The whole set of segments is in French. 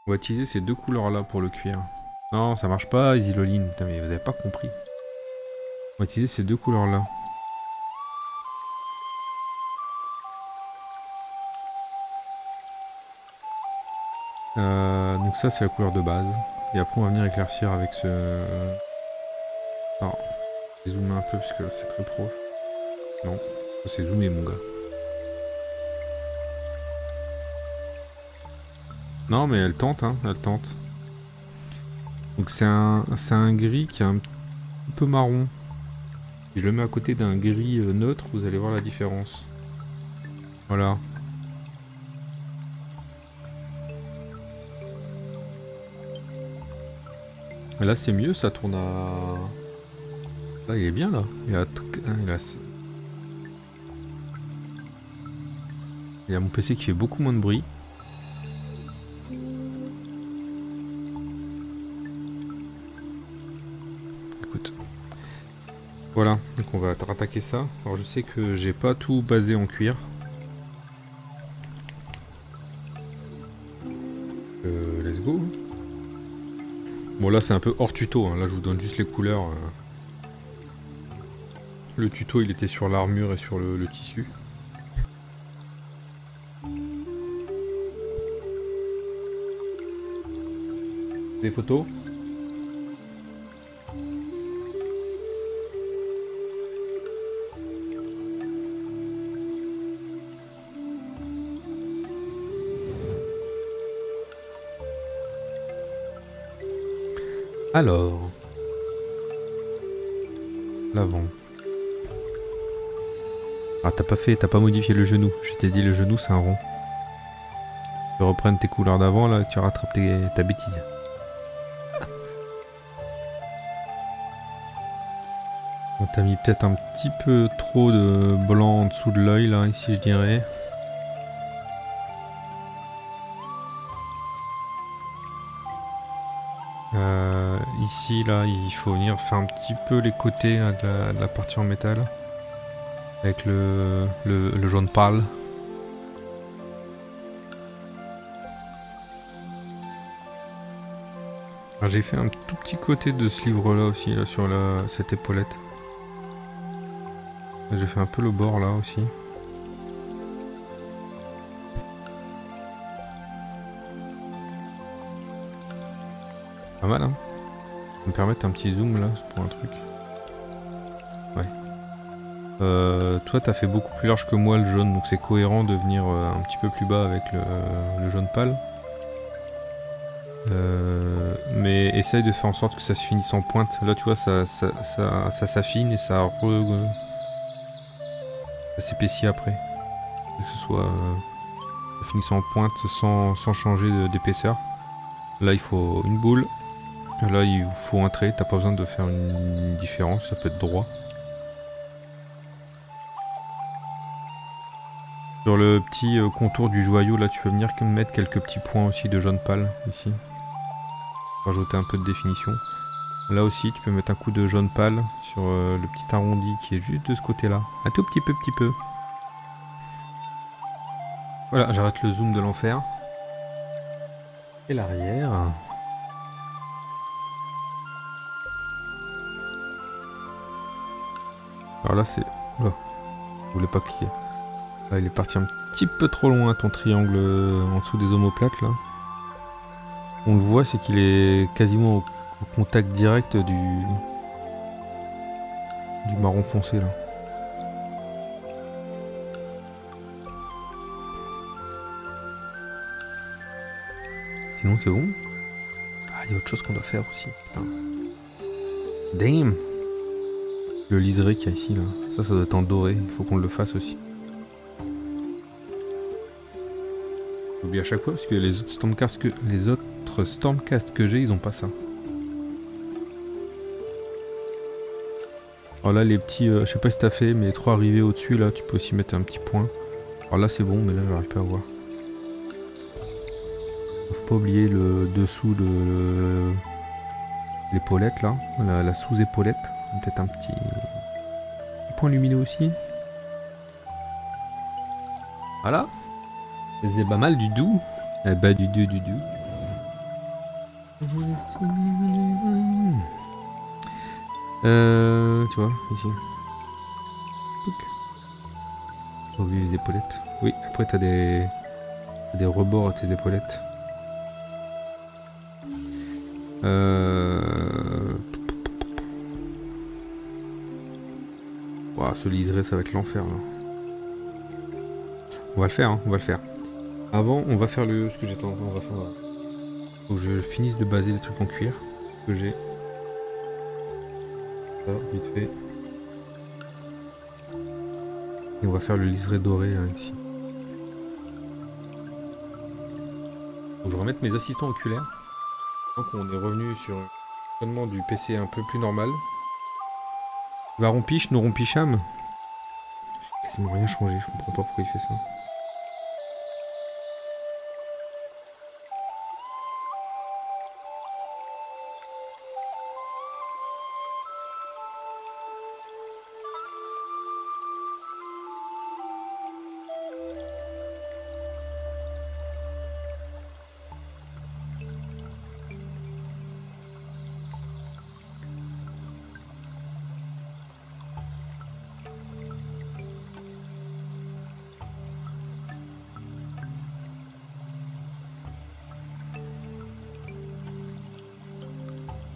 On va utiliser ces deux couleurs là pour le cuir. Non, ça marche pas, Isiloline. Putain, mais vous avez pas compris. On va utiliser ces deux couleurs là. Donc ça c'est la couleur de base. Et après on va venir éclaircir avec ce... Alors, je vais zoomer un peu parce que c'est très proche. Non, c'est zoomé mon gars. Non mais elle tente, hein, elle tente. Donc c'est un gris qui est un peu marron. Si je le mets à côté d'un gris neutre, vous allez voir la différence. Voilà. Et là c'est mieux, ça tourne à... Là il est bien là. Il y a mon PC qui fait beaucoup moins de bruit. Écoute. Voilà, donc on va rattaquer ça. Alors je sais que j'ai pas tout basé en cuir. Let's go. Bon là c'est un peu hors tuto, hein. Là je vous donne juste les couleurs. Le tuto il était sur l'armure et sur le tissu. Des photos. Alors, l'avant. Ah t'as pas modifié le genou. Je t'ai dit le genou c'est un rond. Tu reprennes tes couleurs d'avant là, tu rattrapes ta bêtise. On t'a mis peut-être un petit peu trop de blanc en dessous de l'œil là, ici je dirais. Ici là, il faut venir faire un petit peu les côtés là, de la partie en métal. Avec le jaune pâle. J'ai fait un tout petit côté de ce livre là aussi, là, sur cette épaulette. J'ai fait un peu le bord là aussi. Pas mal hein. Ça va me permettre un petit zoom là pour un truc. Ouais. Toi t'as fait beaucoup plus large que moi le jaune, donc c'est cohérent de venir un petit peu plus bas avec le jaune pâle. Mais essaye de faire en sorte que ça se finisse en pointe. Là tu vois ça s'affine et ça s'épaissit après. Que ce soit ça finisse en pointe sans changer d'épaisseur. Là il faut une boule. Là il vous faut un trait, t'as pas besoin de faire une différence, ça peut être droit. Sur le petit contour du joyau là tu peux venir mettre quelques petits points aussi de jaune pâle ici. Rajouter un peu de définition. Là aussi tu peux mettre un coup de jaune pâle sur le petit arrondi qui est juste de ce côté là. Un tout petit peu. Voilà, j'arrête le zoom de l'enfer. Et l'arrière. Alors là c'est... Oh, je voulais pas cliquer. Là il est parti un petit peu trop loin ton triangle en dessous des omoplates là. On le voit, c'est qu'il est quasiment au contact direct du marron foncé là. Sinon c'est bon. Ah, il y a autre chose qu'on doit faire aussi. Putain. Damn. Le liseré qu'il y a ici là. Ça doit être en doré. Il faut qu'on le fasse aussi. J'oublie à chaque fois parce que les autres Stormcast que j'ai, ils ont pas ça. Alors là les petits, je sais pas si t'as fait, mais les trois arrivés au-dessus là, tu peux aussi mettre un petit point. Alors là c'est bon, mais là j'arrive pas à voir. Faut pas oublier le dessous de l'épaulette là, la sous-épaulette. Peut-être un petit point lumineux aussi. Voilà. C'est pas mal du doux. Eh bah du doux. Tu vois, ici. Au vu les épaulettes. Oui, après t'as des rebords à tes épaulettes. Ouah, ce liseré, ça va être l'enfer là. On va le faire, hein, on va le faire. Avant, on va faire ce que j'étais en train de faire. Faut que je finisse de baser les trucs en cuir que j'ai. Ça, vite fait. Et on va faire le liseré doré hein, ici. Faut que je remette mes assistants oculaires. Donc on est revenu sur le fonctionnement du PC un peu plus normal. Va rompiche, nous rompicham. J'ai quasiment rien changé, je comprends pas pourquoi il fait ça.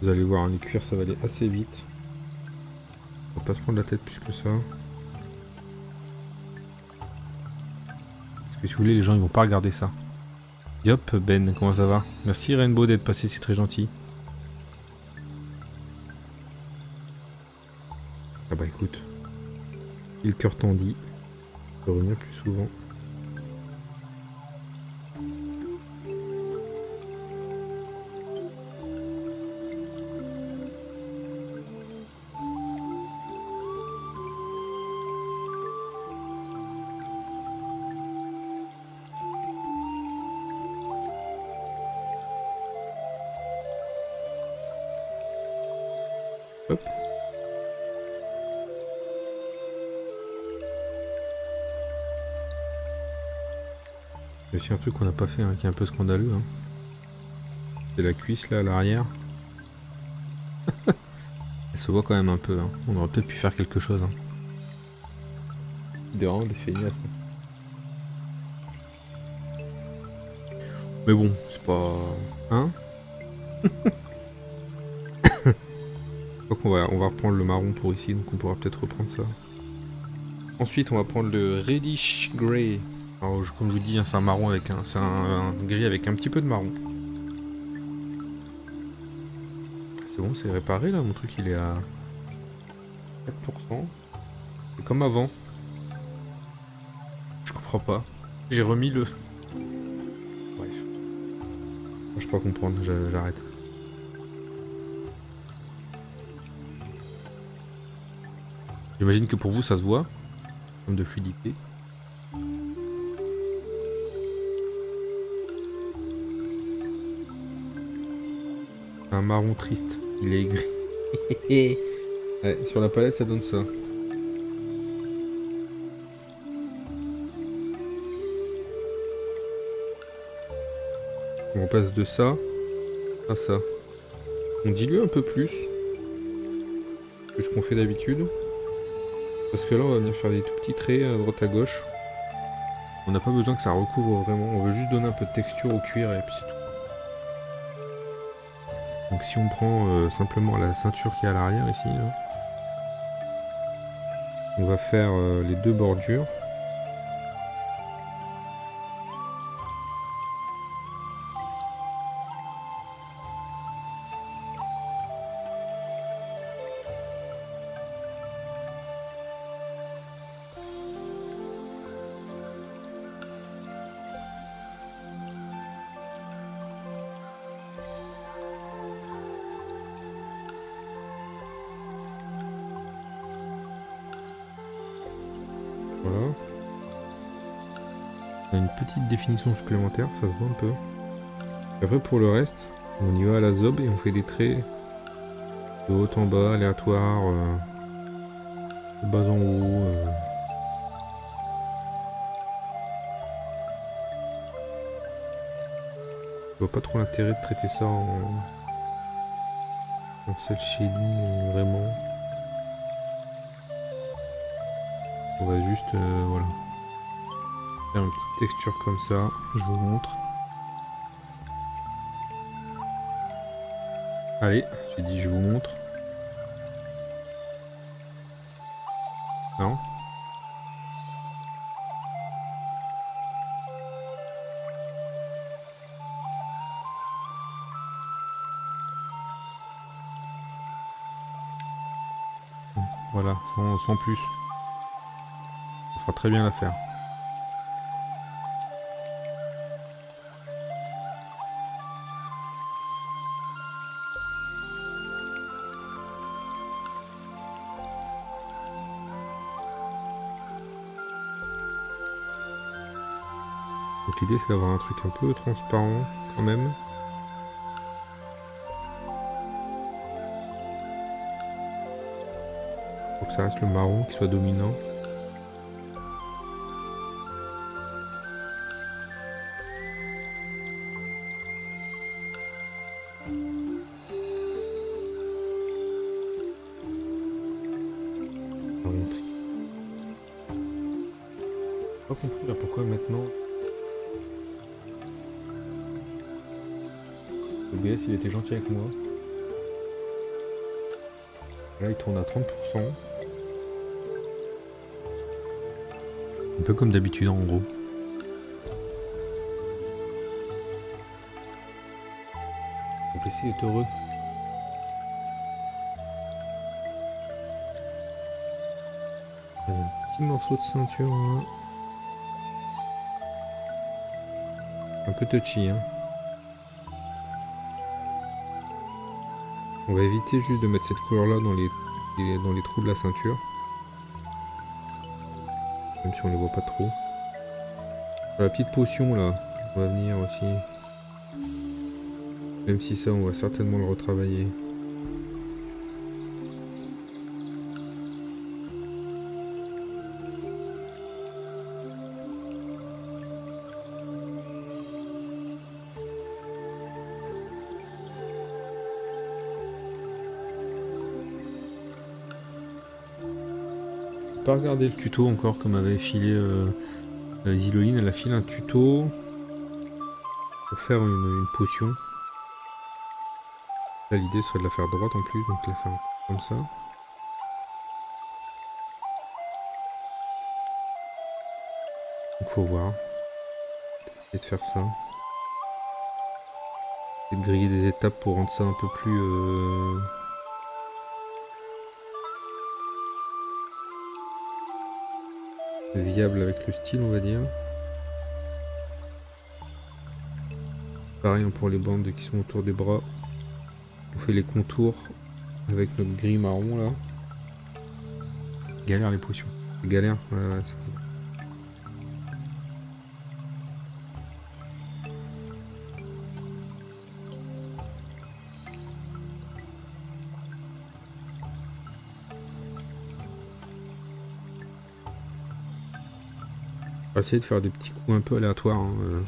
Vous allez voir, les cuirs ça va aller assez vite. On va pas se prendre la tête plus que ça. Parce que si vous voulez, les gens ils vont pas regarder ça. Yop, Ben, comment ça va? Merci Rainbow d'être passé, c'est très gentil. Ah bah écoute, si le cœur t'en dit, je peux revenir plus souvent. Hop. Il y a aussi un truc qu'on n'a pas fait, hein, qui est un peu scandaleux. Hein. C'est la cuisse là à l'arrière. Elle se voit quand même un peu. Hein. On aurait peut-être pu faire quelque chose. Hein. Des vraiment des feignasses. Mais bon, c'est pas... Hein. Donc on va reprendre le marron pour ici, donc on pourra peut-être reprendre ça. Ensuite on va prendre le reddish grey. Alors comme je vous dis, hein, c'est un marron avec c'est un gris avec un petit peu de marron. C'est bon, c'est réparé là, mon truc il est à 4%. C'est comme avant. Je comprends pas. J'ai remis le... Bref. Moi, je peux pas comprendre, j'arrête. J'imagine que pour vous ça se voit, comme de fluidité. Un marron triste, il est aigri. Ouais, sur la palette ça donne ça. On passe de ça à ça. On dilue un peu plus que ce qu'on fait d'habitude. Parce que là on va venir faire des tout petits traits à droite à gauche. On n'a pas besoin que ça recouvre vraiment, on veut juste donner un peu de texture au cuir et puis c'est tout. Donc si on prend simplement la ceinture qui est à l'arrière ici, là, on va faire les deux bordures. Voilà. On a une petite définition supplémentaire, ça se voit un peu. Et après pour le reste, on y va à la zob et on fait des traits de haut en bas, aléatoires, de bas en haut. vois pas trop l'intérêt de traiter ça en cel shading vraiment. On va juste voilà, faire une petite texture comme ça, je vous montre. Allez, j'ai dit je vous montre. Non. Voilà, sans plus. Ça fera très bien l'affaire. Donc l'idée c'est d'avoir un truc un peu transparent quand même. Faut que ça reste le marron qui soit dominant. Marron triste. J'ai pas compris là pourquoi maintenant. OBS il était gentil avec moi. Là il tourne à 30%. Un peu comme d'habitude en gros. Mon PC est heureux. Un petit morceau de ceinture là. Un peu touchy hein. On va éviter juste de mettre cette couleur là dans les trous de la ceinture. Même si on les voit pas trop. La petite potion là, on va venir aussi. Même si ça on va certainement le retravailler. Pas regarder le tuto encore comme avait filé Ziloline, elle a filé un tuto pour faire une potion. Là l'idée serait de la faire droite en plus, donc la faire comme ça. Donc faut voir. Essayer de faire ça. Essayer de griller des étapes pour rendre ça un peu plus viable avec le style on va dire. Pareil pour les bandes qui sont autour des bras. On fait les contours avec notre gris marron là. Galère les potions. Galère, ouais, c'est cool. On va essayer de faire des petits coups un peu aléatoires. Hein,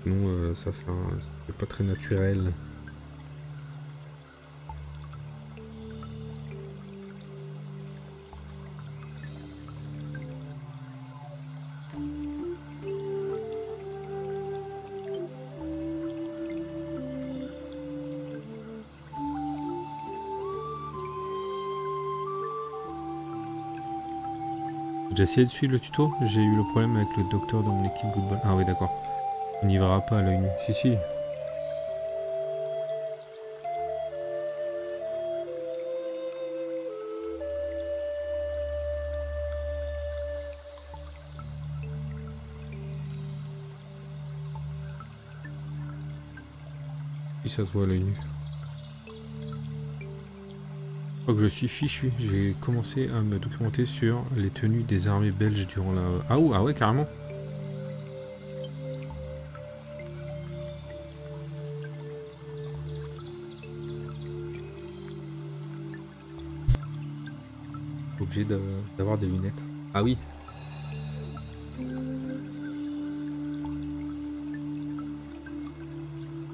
sinon ça fait pas très naturel. J'ai essayé de suivre le tuto, j'ai eu le problème avec le docteur dans mon équipe football. Ah oui d'accord. On n'y verra pas à l'œil nu. Si si. Si ça se voit à l'œil nu. Je crois que je suis fichu. J'ai commencé à me documenter sur les tenues des armées belges durant la... Ah, ah ouais, carrément. Obligé d'avoir des lunettes. Ah oui.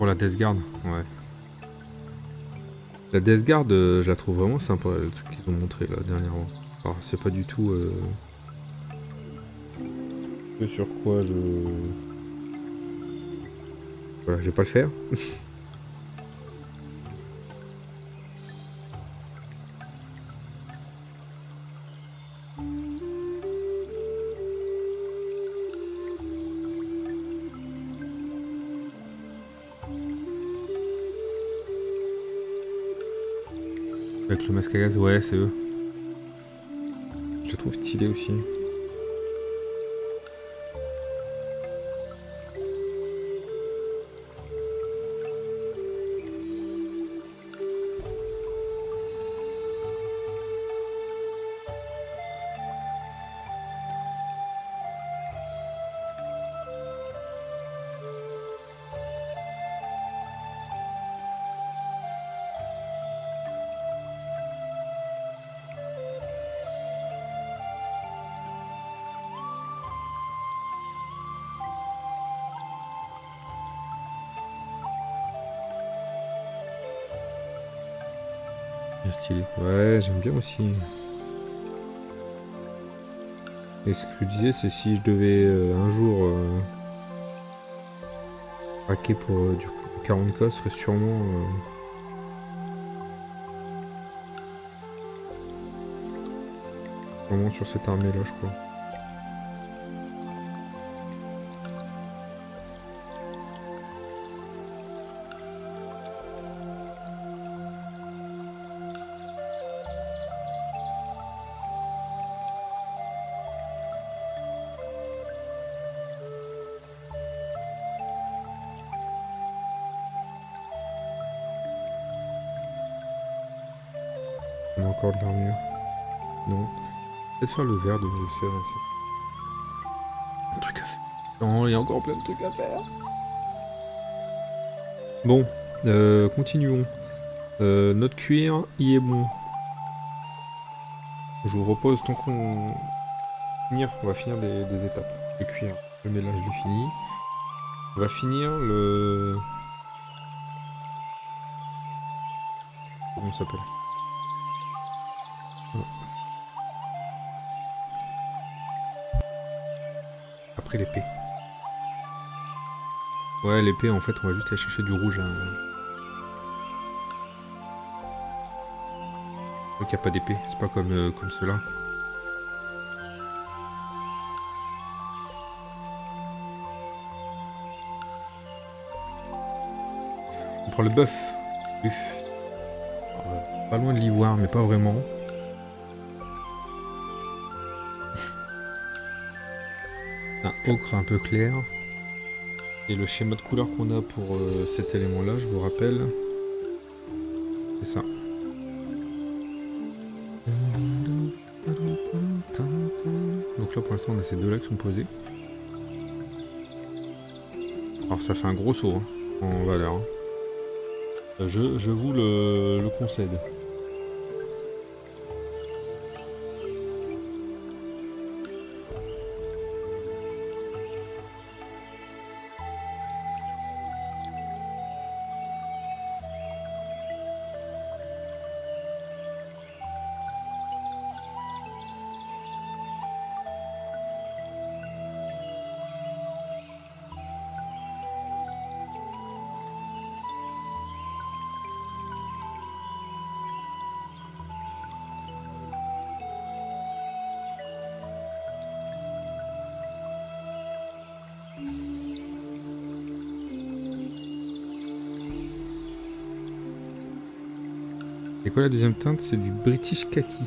Pour la Death Guard, ouais. La Death Guard, je la trouve vraiment sympa, le truc qu'ils ont montré là dernièrement. Alors c'est pas du tout ce sur quoi je... Voilà, je vais pas le faire. Avec le masque à gaz, ouais, c'est eux. Je le trouve stylé aussi. Bien stylé. Ouais, j'aime bien aussi. Et ce que je disais, c'est si je devais un jour craquer pour du 40K, ce serait sûrement vraiment sur cette armée là, je crois. On a encore de l'armure. Non. Peut-être faire le verre de faire aussi. Un truc à faire. Non, il y a encore plein de trucs à faire. Bon, continuons. Notre cuir, il est bon. Je vous repose tant qu'on on va finir des étapes. Le cuir, le mélange, je l'ai fini. On va finir le... Comment ça s'appelle? Après l'épée. Ouais, l'épée, en fait, on va juste aller chercher du rouge. Donc il n'y a pas d'épée, c'est pas comme, comme ceux-là. On prend le bœuf. Pas loin de l'ivoire, mais pas vraiment. Un ocre un peu clair. Et le schéma de couleur qu'on a pour cet élément-là, je vous rappelle, c'est ça. Donc là, pour l'instant, on a ces deux-là qui sont posés. Alors ça fait un gros saut hein, en valeur. Hein. Je vous le concède. Et quoi la deuxième teinte? C'est du British Kaki.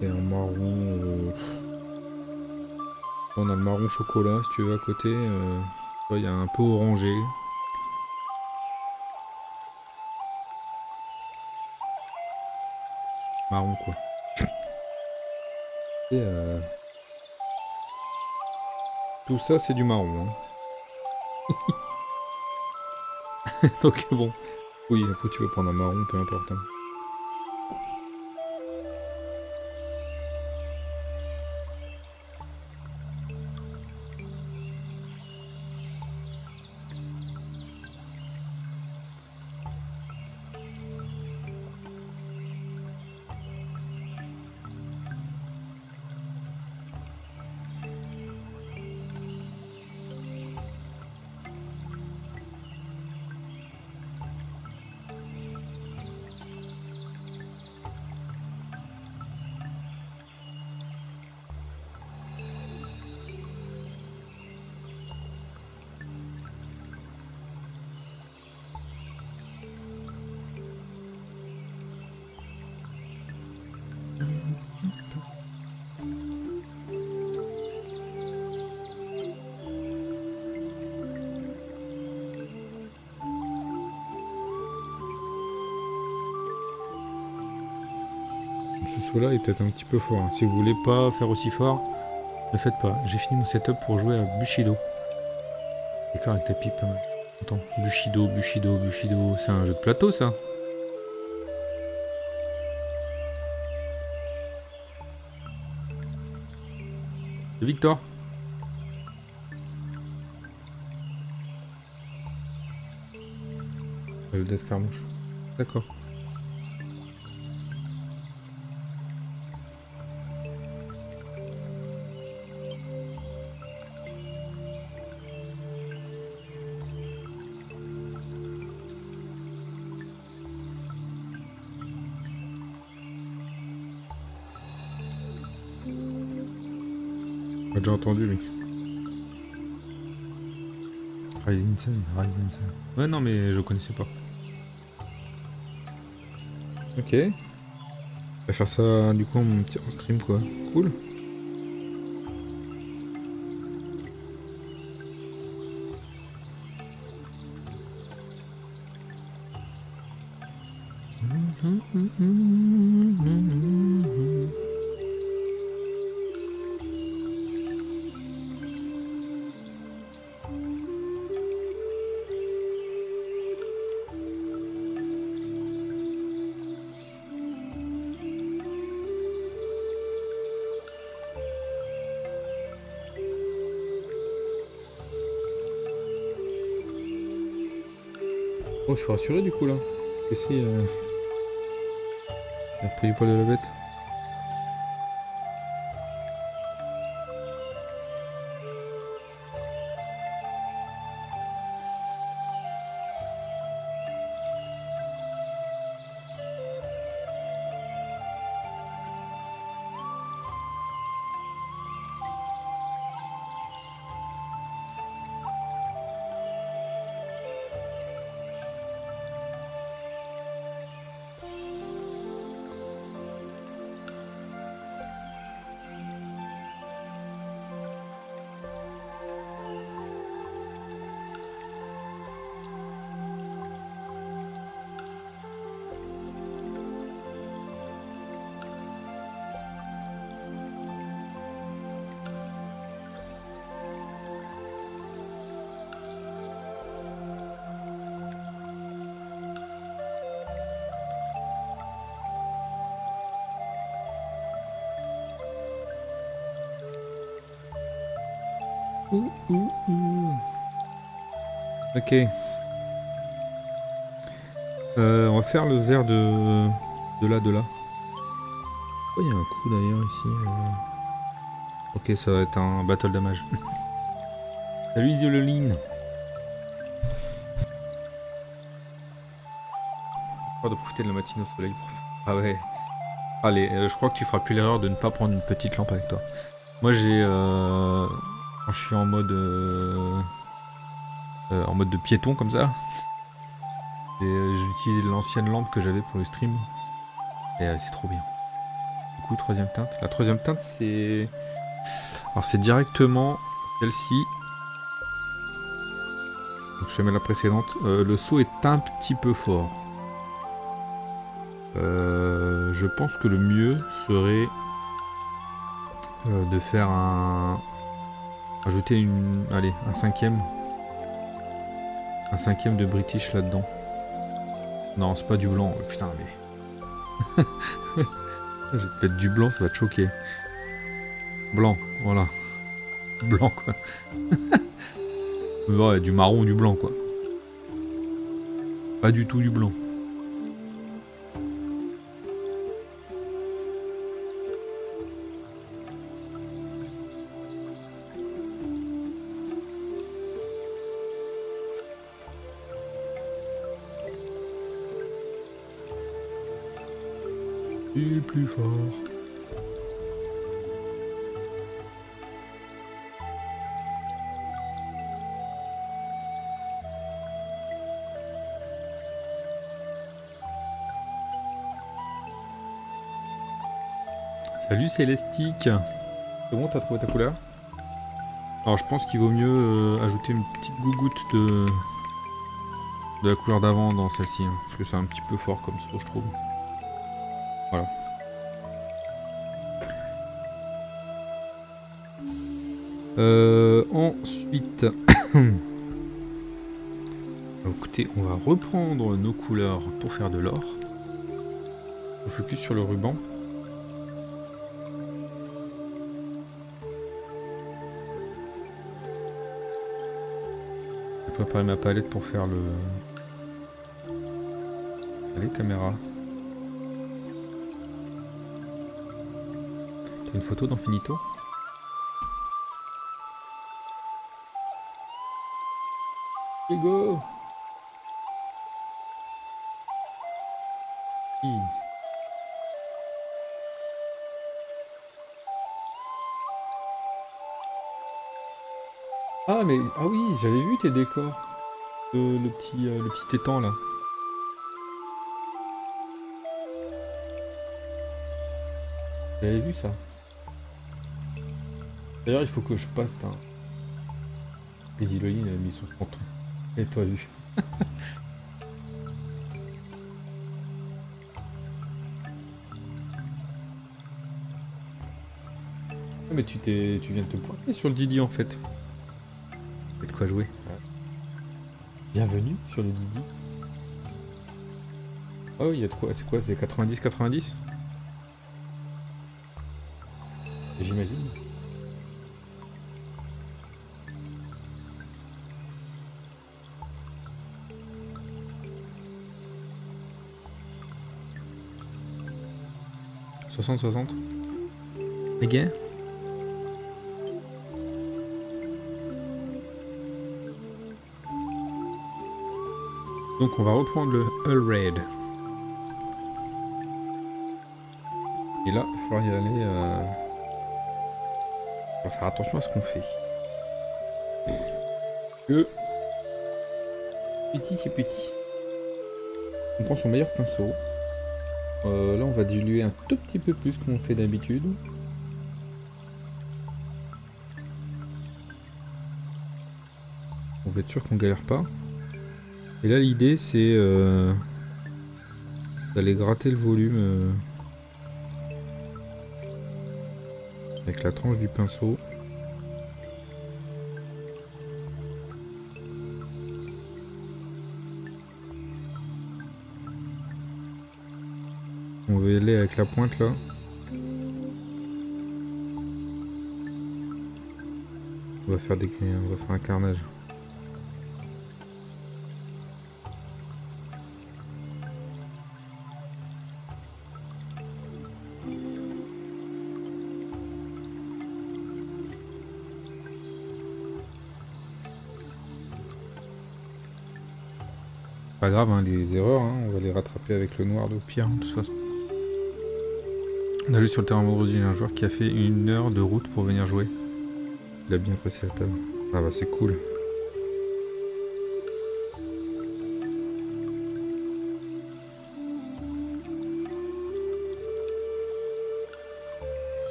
Et un marron... On a le marron chocolat si tu veux à côté. Il y a un peu orangé. Marron quoi. Et tout ça c'est du marron. Hein. Donc bon, oui, après tu peux prendre un marron, peu importe. Hein. Ce saut là est peut-être un petit peu fort. Hein. Si vous voulez pas faire aussi fort, ne faites pas. J'ai fini mon setup pour jouer à Bushido. D'accord avec ta pipe pas mal. Attends, Bushido, Bushido, Bushido, c'est un jeu de plateau ça. Victor. Le d'escarmouche. D'accord. On a déjà entendu lui. Rising Sun, Rising Sun. Ouais non mais je connaissais pas. Ok. On va faire ça du coup en stream quoi. Cool. Oh, je suis rassuré du coup là. Que si il a pris du poil de la bête. Ok. On va faire le verre de là. Oh, il y a un coup d'ailleurs ici. Ok, ça va être un battle damage. Salut Isoline. Pas de profiter de la matinée au soleil. Ah ouais. Allez, je crois que tu feras plus l'erreur de ne pas prendre une petite lampe avec toi. Moi j'ai... quand je suis en mode de piéton comme ça. Et j'utilise l'ancienne lampe que j'avais pour le stream. Et c'est trop bien. Du coup, troisième teinte. La troisième teinte, c'est... Alors c'est directement celle-ci. Donc je mets la précédente. Le saut est un petit peu fort. Je pense que le mieux serait de faire un... Ajouter un cinquième. Un 5ème de British là-dedans. Non, c'est pas du blanc. Putain, mais... Je vais te mettre du blanc, ça va te choquer. Blanc, voilà. Blanc, quoi. Ouais, du marron ou du blanc, quoi. Pas du tout du blanc. Du plus fort. Salut Célestique. C'est bon, t'as trouvé ta couleur? Alors je pense qu'il vaut mieux ajouter une petite gougoute de la couleur d'avant dans celle-ci, hein, parce que c'est un petit peu fort comme ça, je trouve. Voilà. Ensuite, écoutez, on va reprendre nos couleurs pour faire de l'or. On focus sur le ruban. Je vais préparer ma palette pour faire le... Allez, caméra. T'as une photo d'Infinito? Go! Ah mais ah oui, j'avais vu tes décors. Le petit étang là. J'avais vu ça. D'ailleurs il faut que je passe un... Les Iloline, elle a mis son fronton. J'avais pas vu. Ah, mais tu viens de te pointer sur le Didi en fait. T'as de quoi jouer. Bienvenue sur le Didi. Oh il y a de quoi, c'est quoi, c'est 90-90 j'imagine. « 60-60 » les gars. Donc on va reprendre le Hull Raid. Et là, il faudra y aller... On va faire attention à ce qu'on fait. Que... Petit c'est petit. On prend son meilleur pinceau. Là on va diluer un tout petit peu plus qu'on fait d'habitude. On va être sûr qu'on galère pas. Et là l'idée c'est d'aller gratter le volume avec la tranche du pinceau. On va y aller avec la pointe là. On va faire un carnage. Pas grave, hein, les erreurs, hein, on va les rattraper avec le noir de pire, de toute façon. On a vu sur le terrain vendredi un joueur qui a fait 1 heure de route pour venir jouer. Il a bien passé la table. Ah bah c'est cool.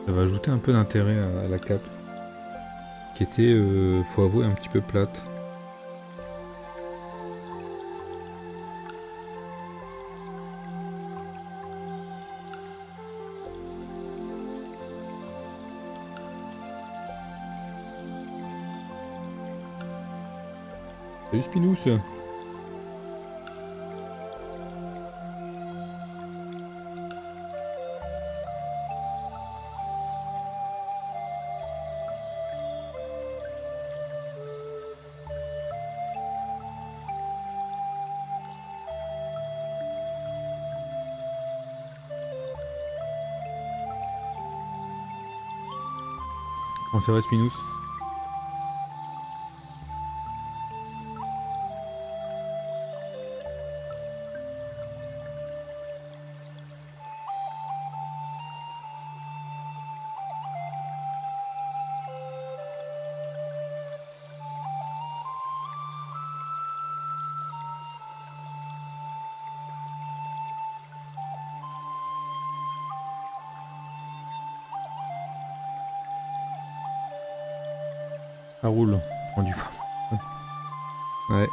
Ça va ajouter un peu d'intérêt à la cape, qui était, faut avouer, un petit peu plate. Salut Spinous. Comment ça va Spinous? Ça roule, prends du poids. Ouais.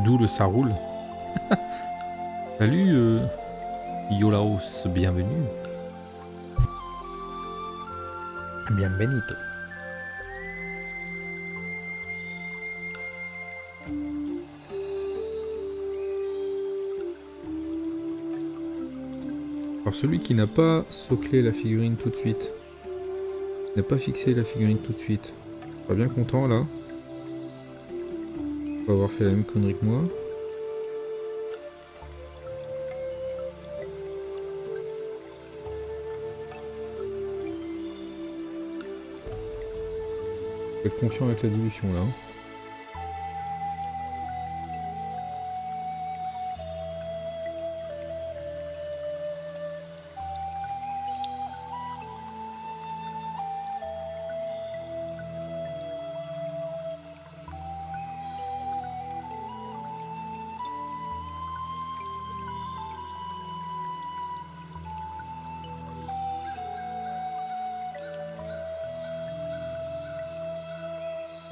D'où le ça roule. Salut Yolaos, bienvenue. Bienvenido. Alors celui qui n'a pas soclé la figurine tout de suite, n'a pas fixé la figurine tout de suite, pas bien content là. On va avoir fait la même connerie que moi. Faut être confiant avec la dilution là.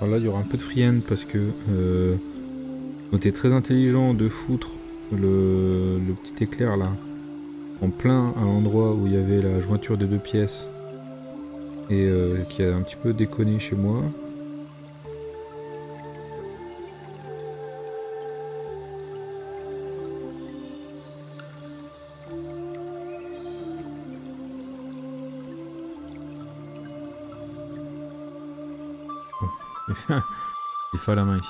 Alors là il y aura un peu de free-hand parce que on était très intelligent de foutre le petit éclair là en plein à l'endroit où il y avait la jointure des deux pièces et qui a un petit peu déconné chez moi. Il fait à la main ici.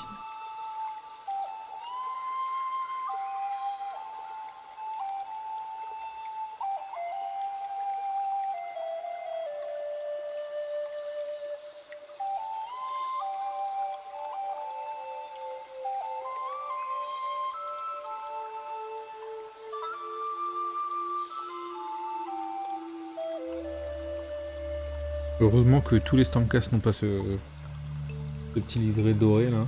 Heureusement que tous les Stormcast n'ont pas ce petit liseré doré là.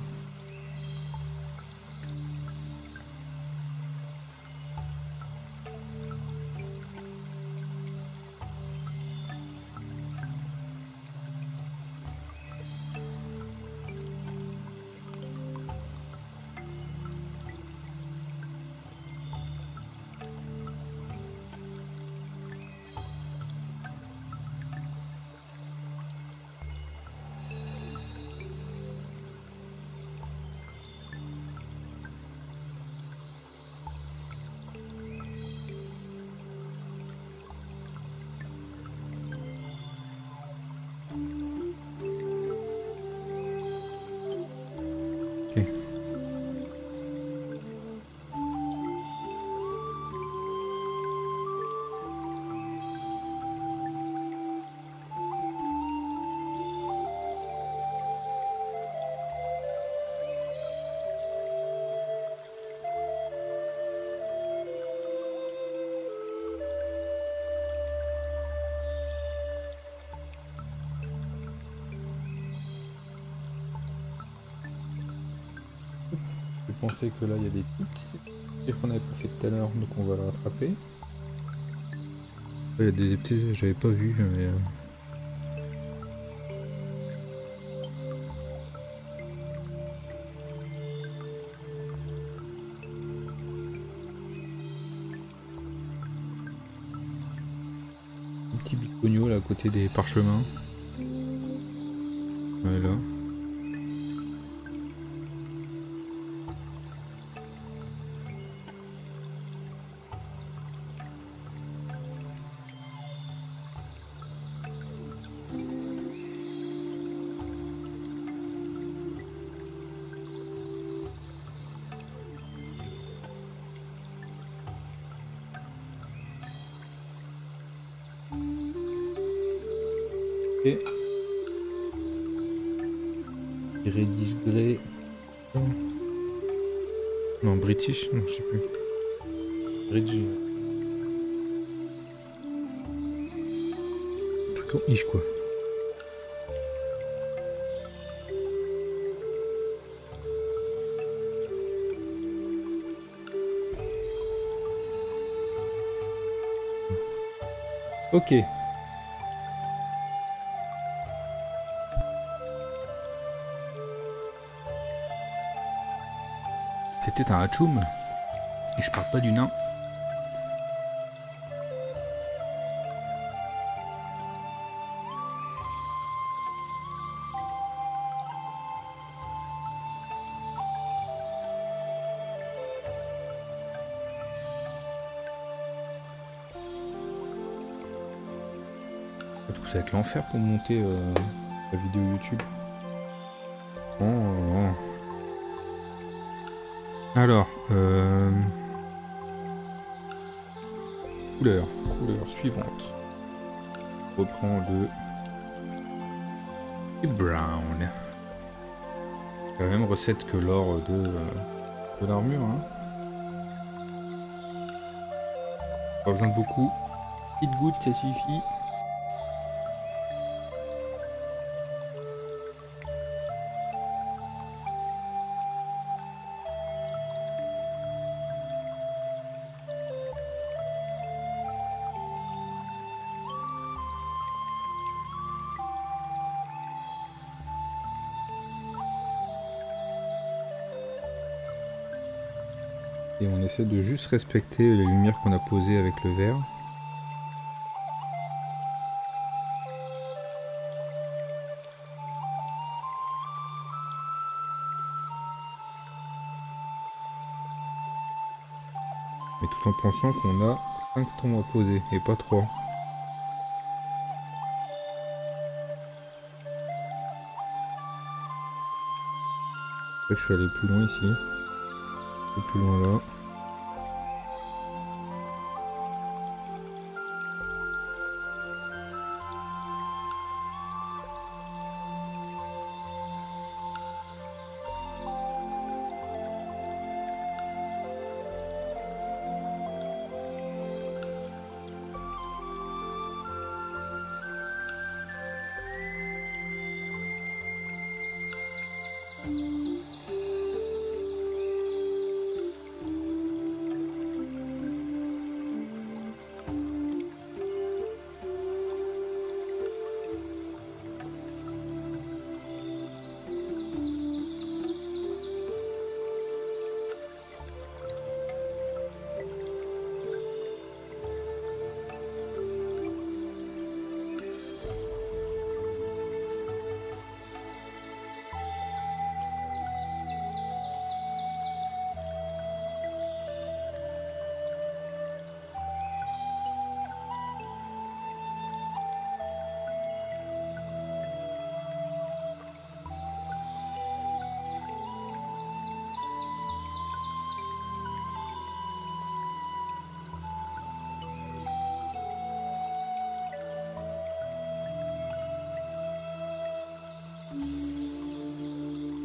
penser que là il y a des petits qu'on n'avait pas fait tout à l'heure, donc on va le rattraper. Il y a des petits, j'avais pas vu, mais... Un petit bicogno là à côté des parchemins. Voilà. Et Reddish Grey. Non, British, non, je sais plus. Reddish. Un truc en ish quoi. Ok. C'était un Hachoum. Et je parle pas du nain. Ça va être l'enfer pour monter la vidéo YouTube. Oh. Alors, couleur suivante. On reprend le brown. La même recette que l'or de l'armure. Hein. Pas besoin de beaucoup. Petite goutte, ça suffit. Et on essaie de juste respecter les lumières qu'on a posées avec le verre. Mais tout en pensant qu'on a 5 tons à poser et pas 3. Je suis allé plus loin ici. Un peu plus loin là.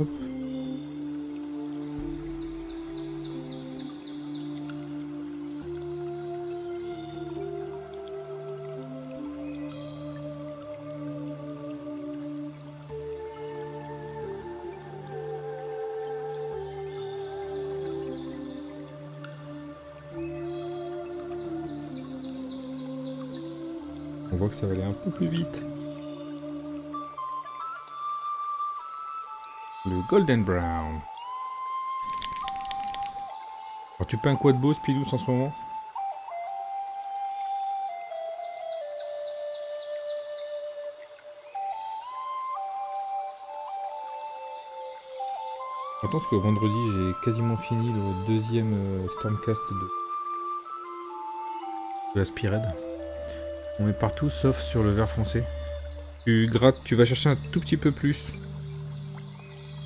Hop. voit que ça va aller un peu plus vite. Le Golden Brown. Alors tu peins quoi de beau, Spidous, en ce moment? Attends, parce que vendredi, j'ai quasiment fini le deuxième Stormcast de la Spearhead. On met partout, sauf sur le vert foncé. Tu grattes, tu vas chercher un tout petit peu plus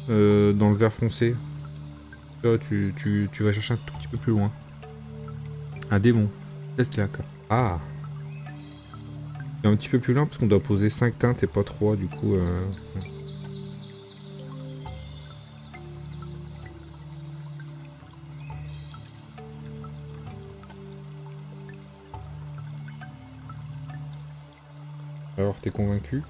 dans le vert foncé. Tu vas chercher un tout petit peu plus loin. Un démon. Teste là. Ah! Et un petit peu plus loin parce qu'on doit poser 5 teintes et pas 3 du coup. Alors, t'es convaincu?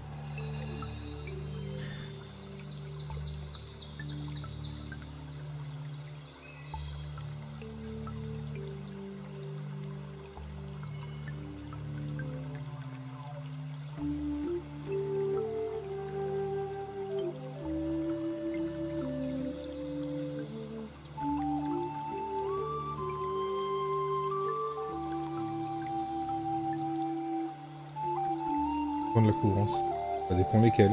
De la couvrance. Ça dépend lesquels.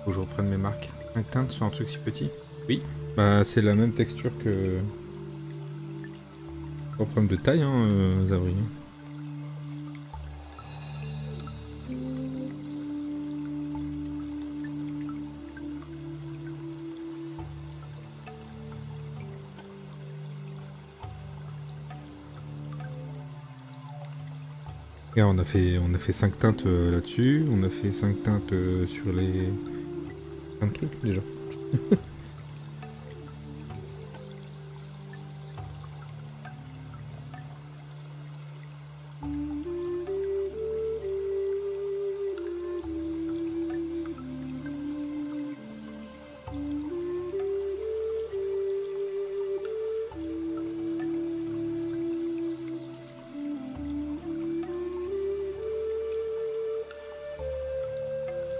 Faut que je reprenne mes marques. 5 teintes sur un truc si petit? Oui. Bah c'est la même texture que... Pas de problème de taille hein, Zavri. Regarde, on a fait 5 teintes là-dessus, on a fait 5 teintes sur les... plein de trucs déjà.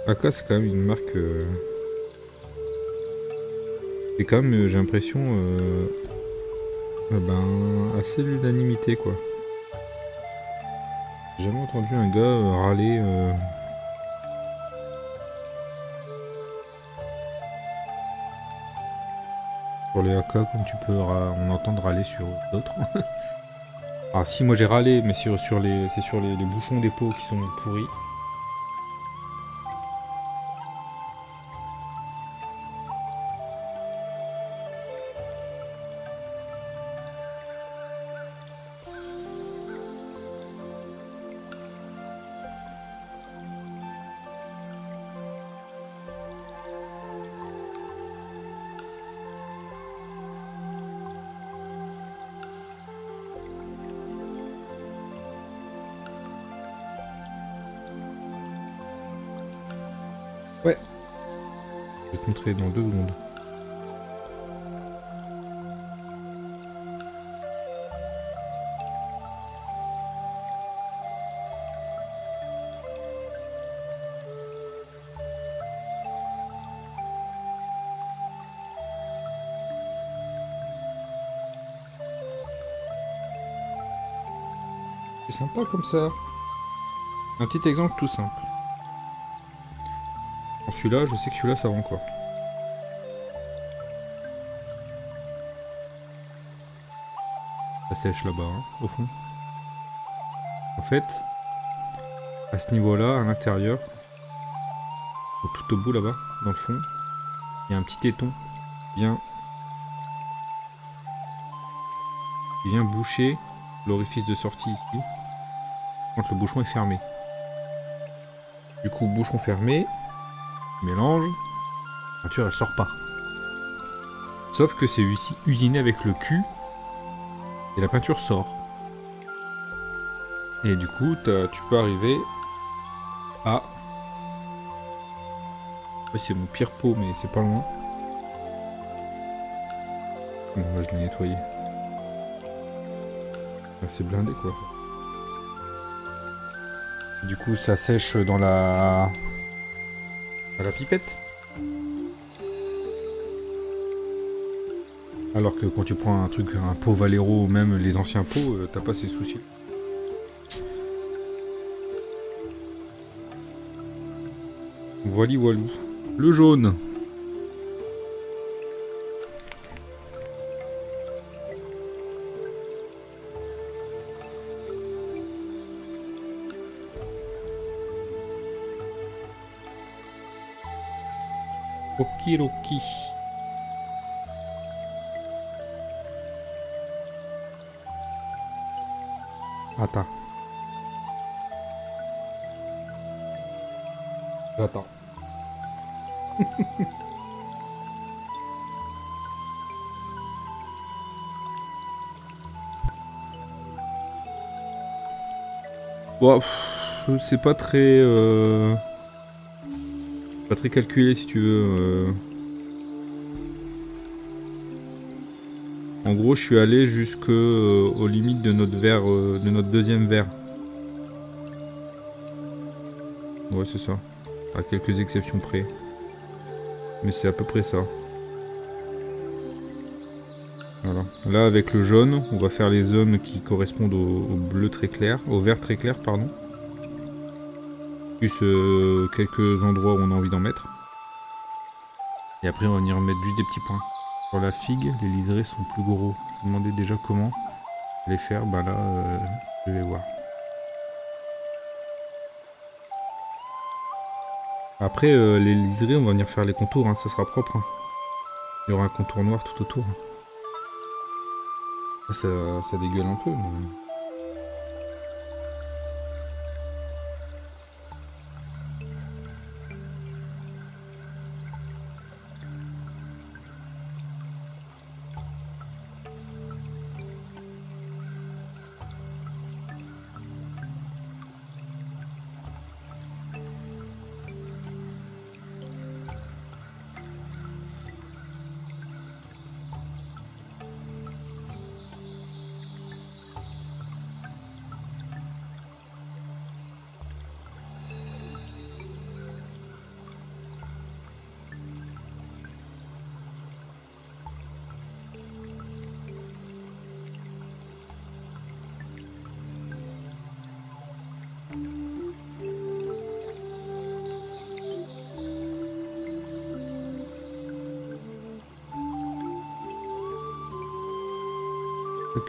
Aka c'est quand même une marque... C'est quand même, j'ai l'impression, ben, assez l'unanimité quoi. J'ai jamais entendu un gars râler... sur les AK comme tu peux en entendre râler sur d'autres. Ah si, moi j'ai râlé, mais c'est sur les bouchons des pots qui sont pourris. Ouais. Je vais te montrer dans 2 secondes. C'est sympa comme ça. Un petit exemple tout simple. Celui-là, je sais que celui-là ça va encore. Ça sèche là-bas, hein, au fond. En fait, à ce niveau-là, à l'intérieur, tout au bout là-bas, dans le fond, il y a un petit éton qui vient boucher l'orifice de sortie ici, quand le bouchon est fermé. Du coup, bouchon fermé. Mélange. La peinture, elle sort pas. Sauf que c'est usiné avec le cul. Et la peinture sort. Et du coup, tu peux arriver à... Oui, c'est mon pire pot, mais c'est pas loin. Bon, là, je l'ai nettoyé. Ah, c'est blindé, quoi. Du coup, ça sèche dans la pipette. Alors que quand tu prends un truc, un pot Valero ou même les anciens pots, t'as pas ces soucis. Voili voilou. Le jaune. Okiroki. Attends. J'attends. Bon, c'est pas très... pas très calculé si tu veux. En gros, je suis allé jusqu'aux limites de notre verre, de notre deuxième verre. Ouais, c'est ça. À quelques exceptions près. Mais c'est à peu près ça. Voilà. Là, avec le jaune, on va faire les zones qui correspondent au bleu très clair, au vert très clair, pardon. Plus quelques endroits où on a envie d'en mettre. Et après, on va venir mettre juste des petits points. Sur la figue, les liserés sont plus gros. Je me demandais déjà comment les faire. Bah là, je vais voir. Après, les liserés, on va venir faire les contours, hein, ça sera propre. Hein. Il y aura un contour noir tout autour. Ça dégueule un peu, mais...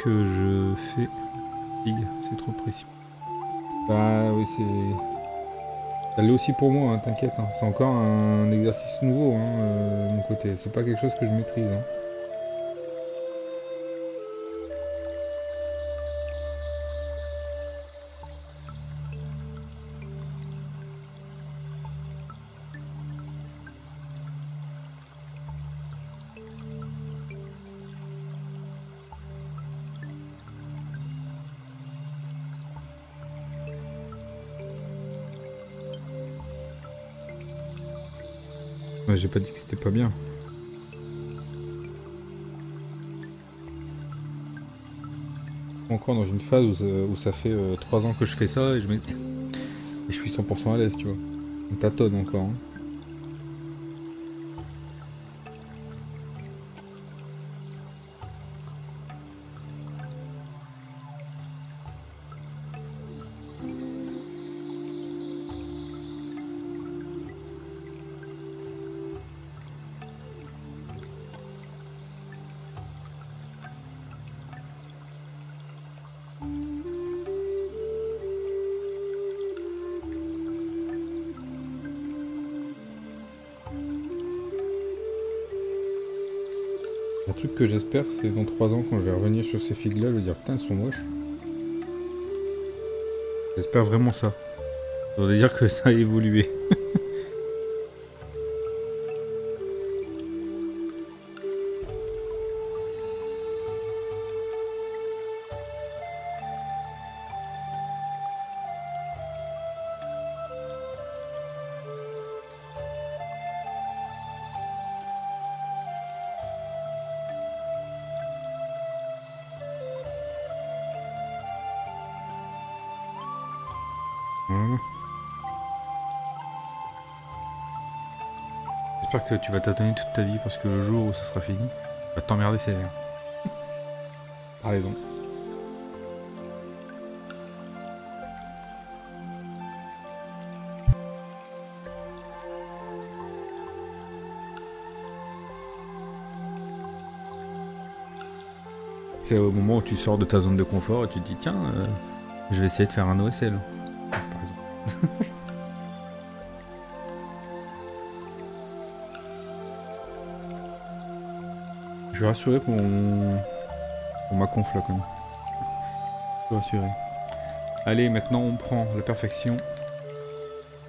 que je fais... C'est trop précis. Bah oui, c'est... Ça l'est aussi pour moi, hein, t'inquiète. Hein. C'est encore un exercice nouveau, hein, de mon côté. C'est pas quelque chose que je maîtrise. Hein. Ouais, j'ai pas dit que c'était pas bien. Encore dans une phase où ça fait 3 ans que je fais ça et je suis 100% à l'aise, tu vois. On tâtonne encore. Hein. Un truc que j'espère, c'est dans 3 ans, quand je vais revenir sur ces figues-là, je vais dire putain, elles sont moches. J'espère vraiment ça. Ça veut dire que ça a évolué. J'espère que tu vas t'attendre toute ta vie parce que le jour où ce sera fini, tu vas t'emmerder sévère. T'as raison. C'est au moment où tu sors de ta zone de confort et tu te dis tiens, je vais essayer de faire un OSL. Par exemple. Je suis rassuré pour ma conf là quand même. Je suis rassuré. Allez, maintenant on prend la perfection.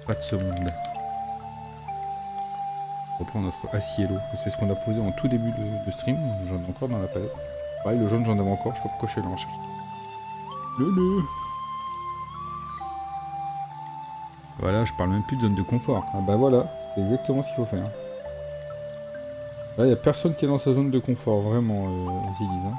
Pas de ce monde. On reprend notre aciello. C'est ce qu'on a posé en tout début de stream. J'en ai encore dans la palette. Pareil, le jaune j'en avais encore. Je sais pas pourquoi je suis allé en chercher. Voilà, je parle même plus de zone de confort. Ah bah voilà, c'est exactement ce qu'il faut faire. Là, il n'y a personne qui est dans sa zone de confort, vraiment, Ziggy. Hein.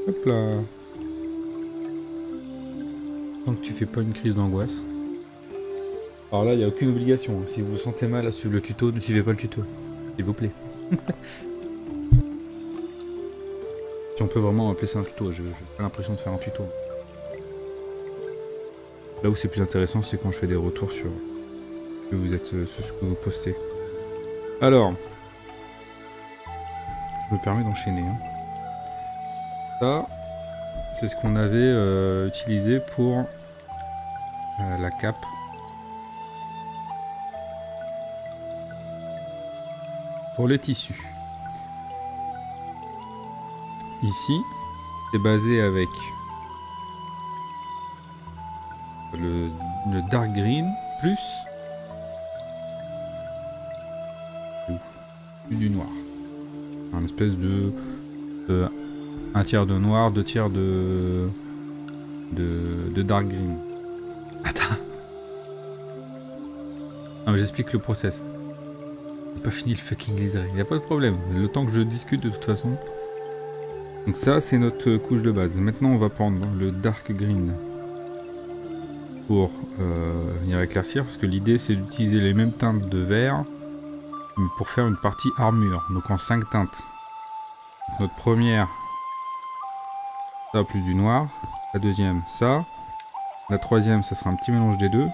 Hop là. Tant que tu fais pas une crise d'angoisse. Alors là, il n'y a aucune obligation. Si vous vous sentez mal à suivre le tuto, ne suivez pas le tuto. S'il vous plaît. Si on peut vraiment appeler ça un tuto, j'ai pas l'impression de faire un tuto. Là où c'est plus intéressant, c'est quand je fais des retours sur ce que vous êtes, sur ce que vous postez. Alors, je me permets d'enchaîner. Hein. Ça, c'est ce qu'on avait utilisé pour la cape. Pour le tissu. Ici, c'est basé avec le dark green plus du noir. Un espèce de un tiers de noir, 2 tiers de dark green. Attends. Non mais j'explique le process. J'ai pas fini le fucking liseré. Y a pas de problème. Le temps que je discute de toute façon. Donc ça c'est notre couche de base. Maintenant on va prendre le dark green pour venir éclaircir parce que l'idée c'est d'utiliser les mêmes teintes de vert pour faire une partie armure. Donc en 5 teintes. Donc notre première, ça plus du noir. La deuxième, ça. La troisième, ça sera un petit mélange des deux.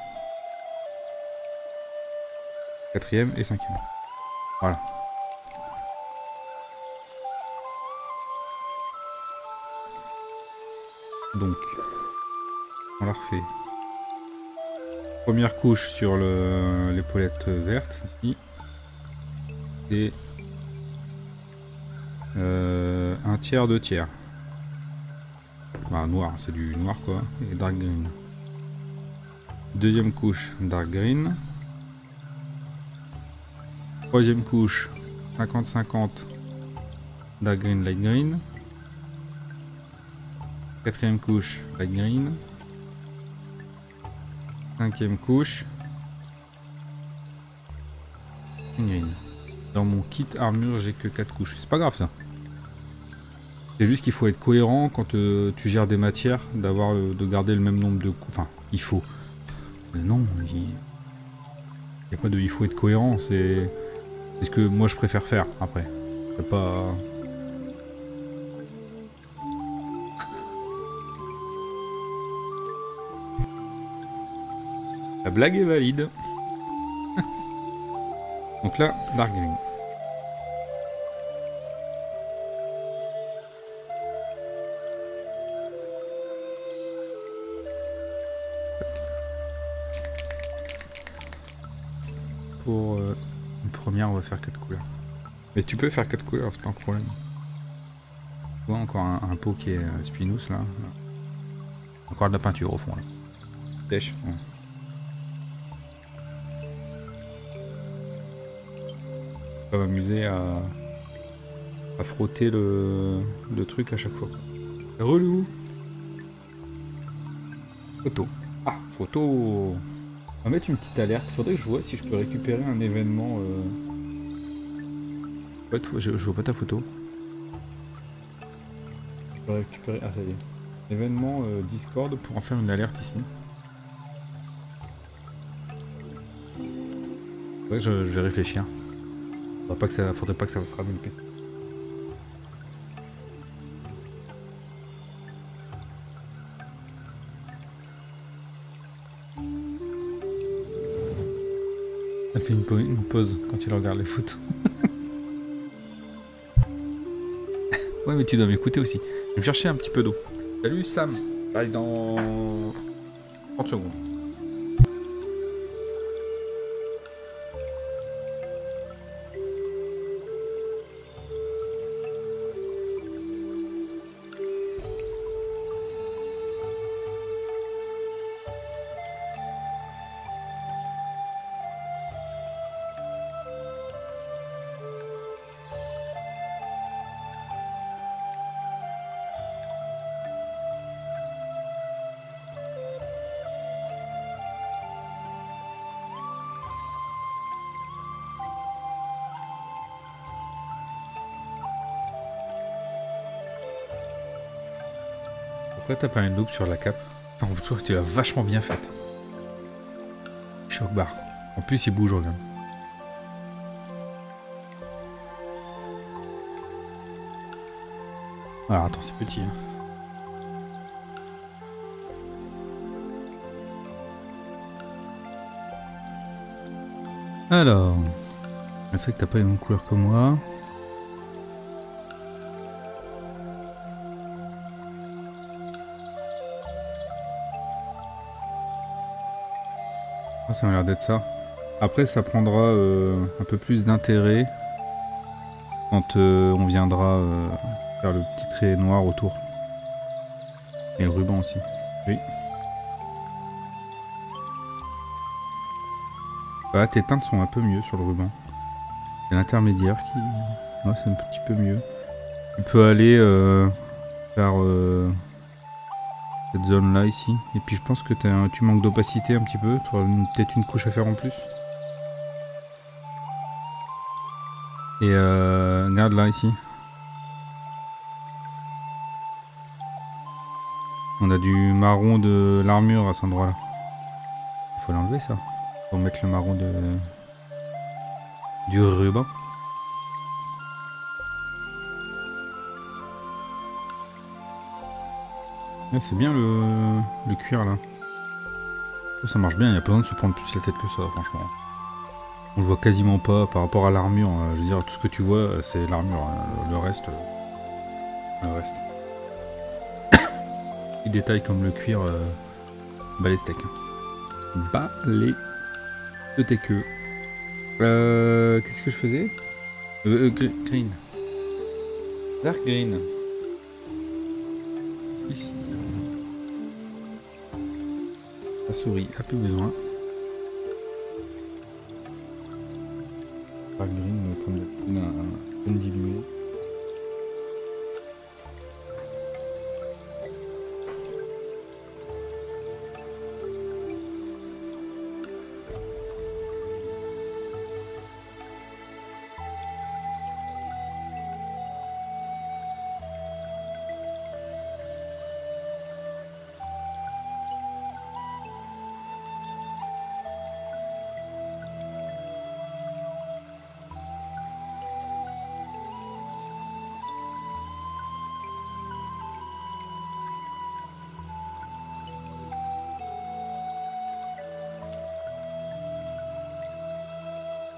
Quatrième et cinquième. Voilà. Donc, on la refait. Première couche sur l'épaulette verte, ici. Et un tiers, 2 tiers. Bah, noir, c'est du noir quoi. Et dark green. Deuxième couche, dark green. Troisième couche, 50-50, dark green, light green. Quatrième couche, light green. Cinquième couche, green. Dans mon kit armure, j'ai que 4 couches. C'est pas grave ça. C'est juste qu'il faut être cohérent quand tu gères des matières, de garder le même nombre de couches. Enfin, il faut. Non, il n'y a pas de il faut être cohérent. C'est ce que moi je préfère faire après. C'est pas... La blague est valide. Donc là, Dark Green. Pour une première, on va faire 4 couleurs. Mais tu peux faire 4 couleurs, c'est pas un problème. Tu vois, encore un pot qui est spinous là. Encore de la peinture au fond là. Sèche. Ouais. On va m'amuser à frotter le truc à chaque fois. Relou. Photo. Ah, photo. On va mettre une petite alerte. Faudrait que je vois si je peux récupérer un événement. Ouais, je vois pas ta photo. Je peux récupérer. Ah, ça y est. Événement Discord pour en faire une alerte ici. Ouais, je vais réfléchir. Faudrait pas que ça se rame le PC. Elle fait une pause quand il regarde les foot. Ouais, mais tu dois m'écouter aussi. Je vais me chercher un petit peu d'eau. Salut Sam. J'arrive dans 30 secondes. Pourquoi t'as pas une loupe sur la cape? En toi, tu l'as vachement bien faite. Choc bar. En plus, il bouge, regarde. Alors, attends, c'est petit. Hein. Alors, c'est vrai que t'as pas les mêmes couleurs que moi. Ça m'a l'air d'être ça. Après, ça prendra un peu plus d'intérêt quand on viendra faire le petit trait noir autour. Et le ruban aussi. Oui. Bah, tes teintes sont un peu mieux sur le ruban. C'est l'intermédiaire qui... Ouais, c'est un petit peu mieux. Tu peux aller faire cette zone là ici. Et puis je pense que tu manques d'opacité un petit peu. Tu auras peut-être une couche à faire en plus. Et regarde là ici. On a du marron de l'armure à cet endroit là. Il faut l'enlever ça. Pour mettre le marron du ruban. Ouais, c'est bien le cuir là. Ça marche bien, il n'y a pas besoin de se prendre plus la tête que ça, franchement. On le voit quasiment pas par rapport à l'armure. Je veux dire, tout ce que tu vois, c'est l'armure. Le reste. Le reste. Des détails comme le cuir. Balai steak. Balai de tes queues. Qu'est-ce que je faisais Green. Dark green. Ici. La souris a plus besoin. Dark green comme un dilué.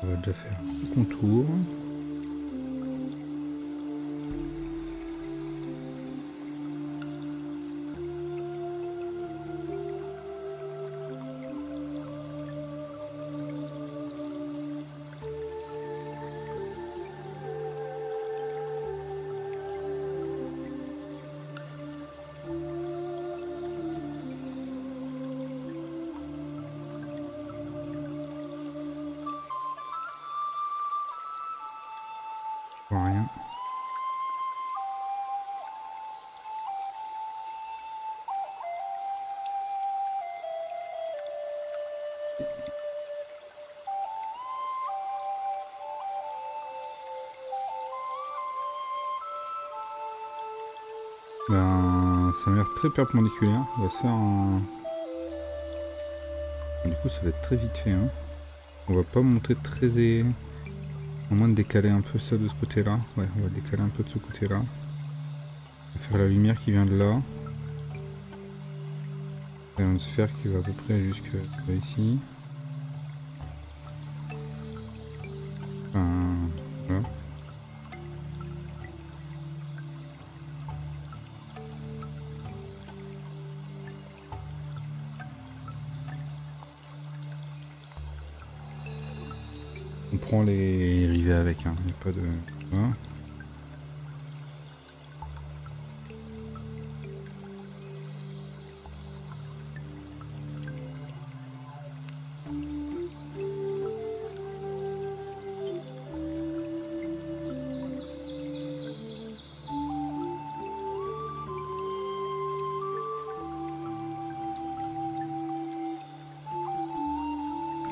On va déjà faire le contour. Rien. Ben, ça m'a l'air très perpendiculaire. On va se faire un... Du coup, ça va être très vite fait. Hein. On va pas monter très... À moins de décaler un peu ça de ce côté-là. Ouais, on va décaler un peu de ce côté-là. On va faire la lumière qui vient de là. Et une sphère qui va à peu près jusque ici. Enfin, voilà. On prend les rivets avec, hein. Il n'y a pas de... Voilà.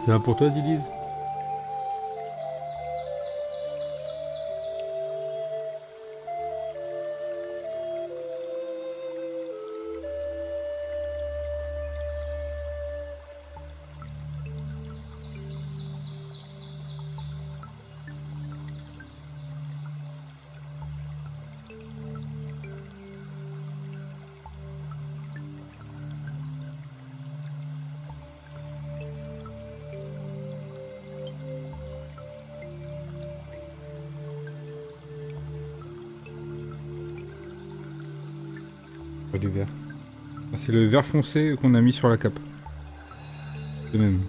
Ça va pour toi, Zilise? Pas du vert. Ah, c'est le vert foncé qu'on a mis sur la cape. De même.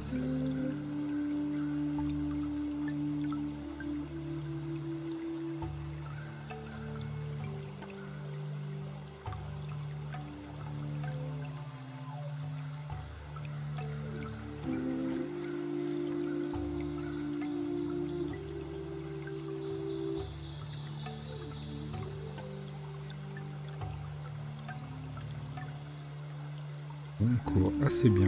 On couvre assez bien.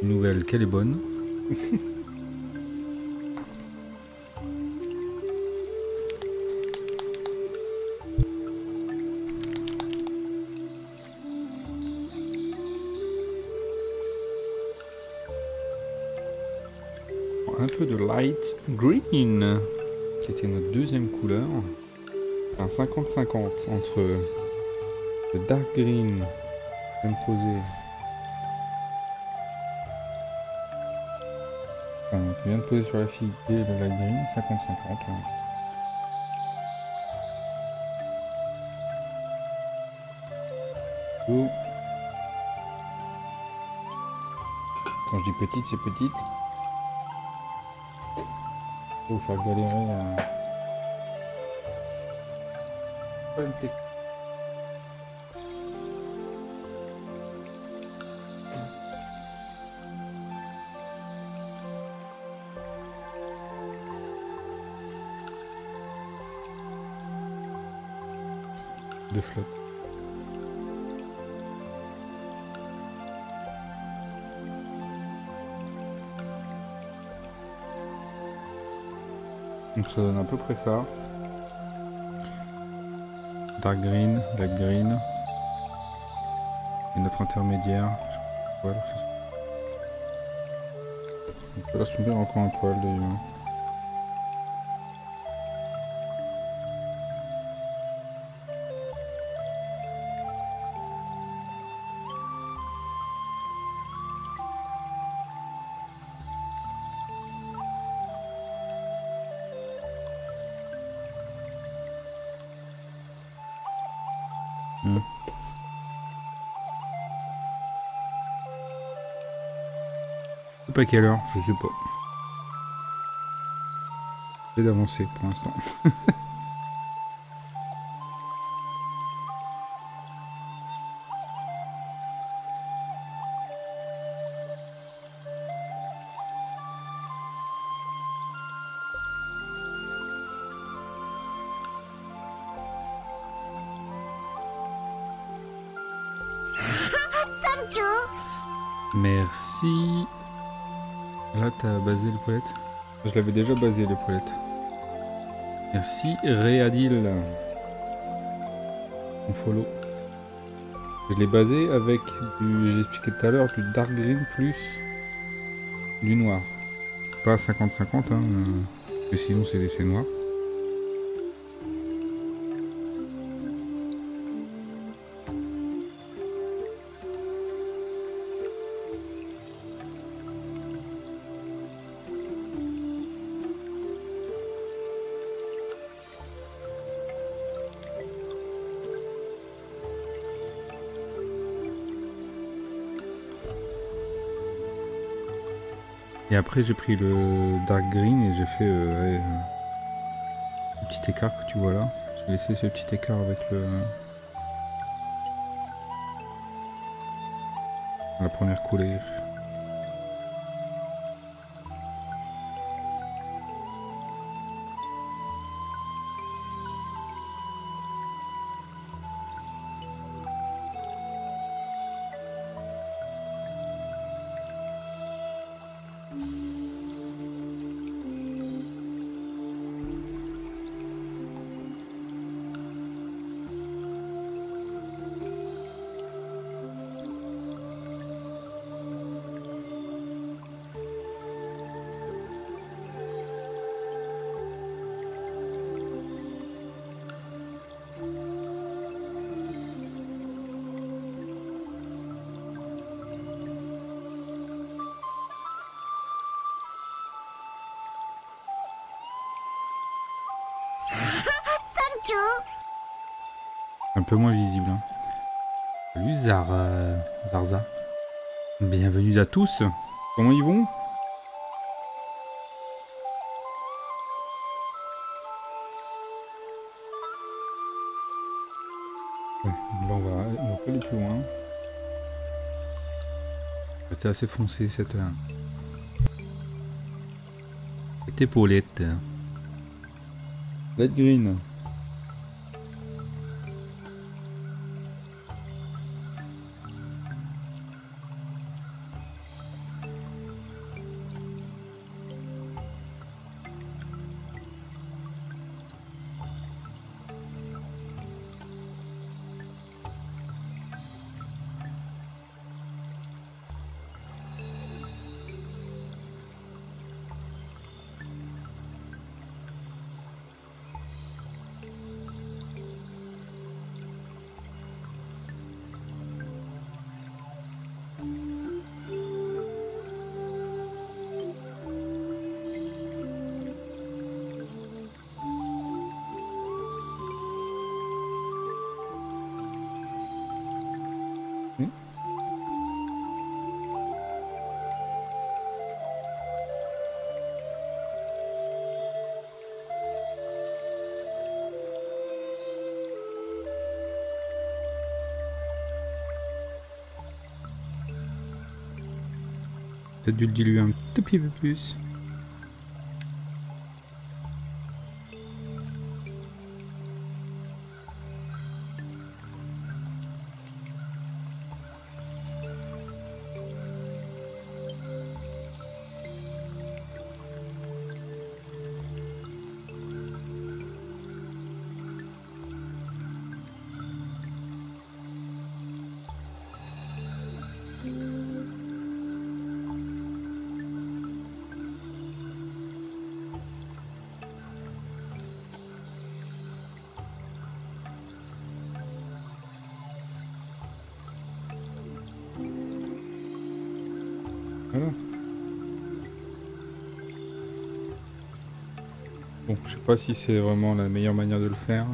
Une nouvelle qu'elle est bonne. Un peu de light green, qui était notre deuxième couleur. C'est un 50-50 entre le dark green bien posé, enfin, qui vient de poser sur la figue et le light green, 50-50. Ouais. Oh. Quand je dis petite, c'est petite. Faut vous faire galérer à... Problème technique. De flotte. Donc ça donne à peu près ça. Dark green, light green. Et notre intermédiaire. Voilà. On peut assombrir encore un poil d'ailleurs. Je sais pas quelle heure, je sais pas. J'essaie d'avancer pour l'instant. Merci. Là, t'as basé les polettes. Je l'avais déjà basé les polettes. Merci Réadil. On follow. Je l'ai basé avec du, j'ai expliqué tout à l'heure, du dark green plus du noir. Pas 50-50, hein, mais sinon c'est l'effet noir. Et après j'ai pris le dark green et j'ai fait le petit écart que tu vois là. J'ai laissé ce petit écart avec la première coulée. Un peu moins visible. Hein. Salut Zarza. Bienvenue à tous. Comment ils vont? Ouais, là on va pas aller plus loin. C'était assez foncé cette épaulette. Light green. Peut-être dû le diluer un tout petit peu plus. Voilà. Bon, je sais pas si c'est vraiment la meilleure manière de le faire.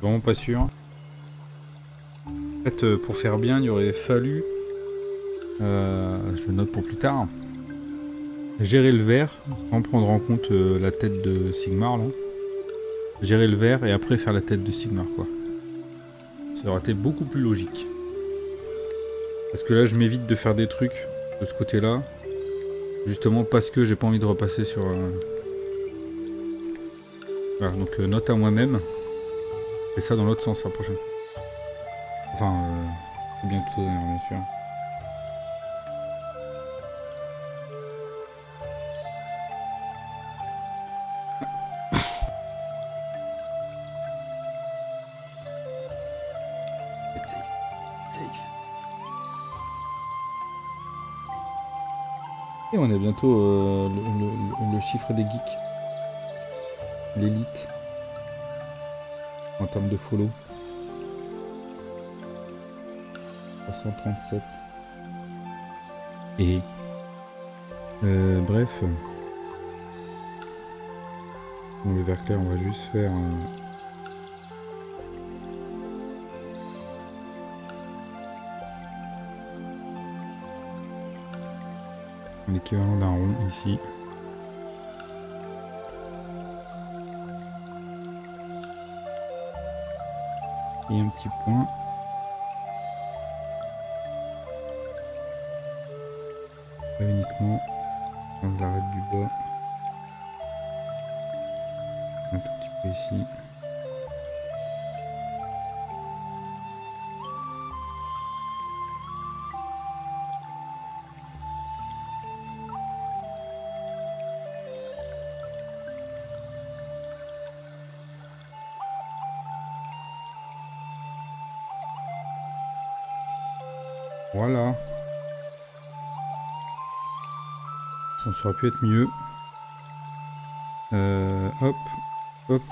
Vraiment pas sûr. fait, pour faire bien, il aurait fallu, je le note pour plus tard, gérer le vert, sans prendre en compte la tête de Sigmar là. Gérer le vert et après faire la tête de Sigmar quoi. Ça aurait été beaucoup plus logique. Parce que là je m'évite de faire des trucs de ce côté là. Justement parce que j'ai pas envie de repasser sur... Voilà, donc note à moi-même. Et ça dans l'autre sens la prochaine. Enfin, bientôt d'ailleurs bien sûr. Et on est bientôt le chiffre des geeks. L'élite. En termes de follow. 337. Et... bref. Bon, le vert clair, on va juste faire... l'équivalent d'un rond ici. Et un petit point. Là uniquement. On l'arrête du bas. Un tout petit peu ici. Voilà. Bon, ça aurait pu être mieux. Hop, hop.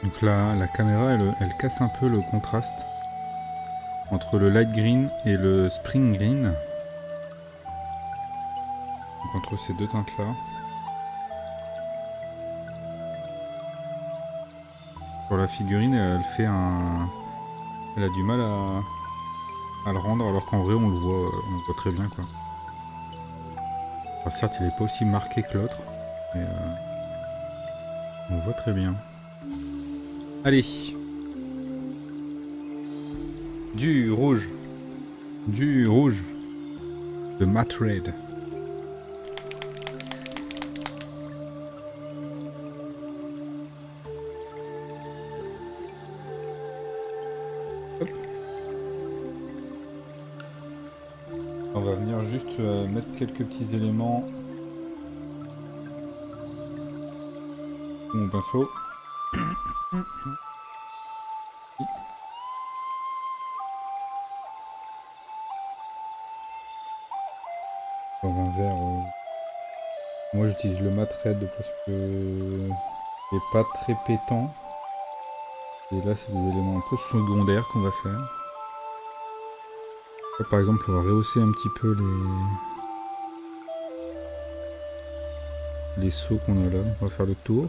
Donc là, la caméra, elle casse un peu le contraste entre le light green et le spring green. Donc entre ces deux teintes-là. Sur la figurine, elle fait un... Elle a du mal à le rendre, alors qu'en vrai, on le voit très bien, quoi. Alors certes, il n'est pas aussi marqué que l'autre, mais on le voit très bien. Allez. Du rouge. Du rouge. De matte red. Hop. On va venir juste mettre quelques petits éléments. Mon pinceau. Dans un verre. Moi j'utilise le mat red parce que il n'est pas très pétant. Et là c'est des éléments un peu secondaires qu'on va faire. Là, par exemple on va rehausser un petit peu les sauts qu'on a là. Donc on va faire le tour.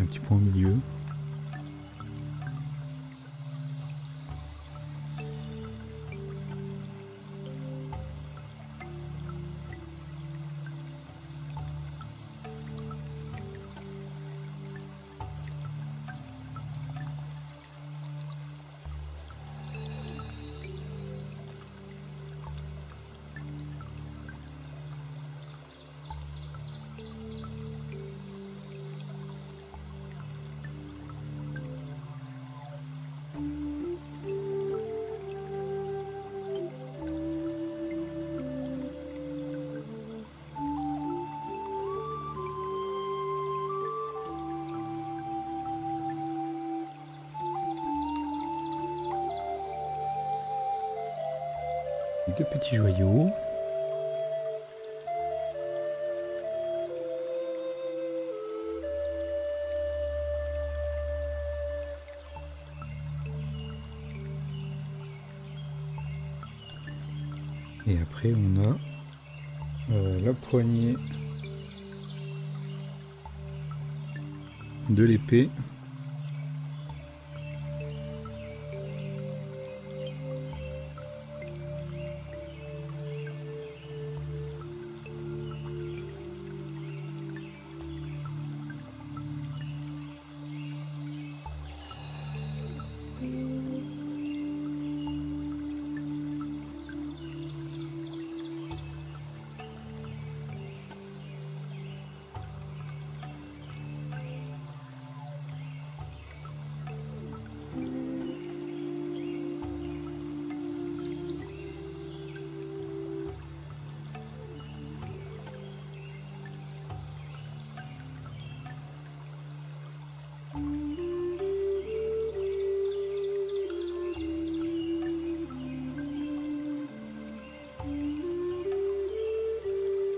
Un petit point au milieu. deux petits joyaux. Et après on a la poignée de l'épée.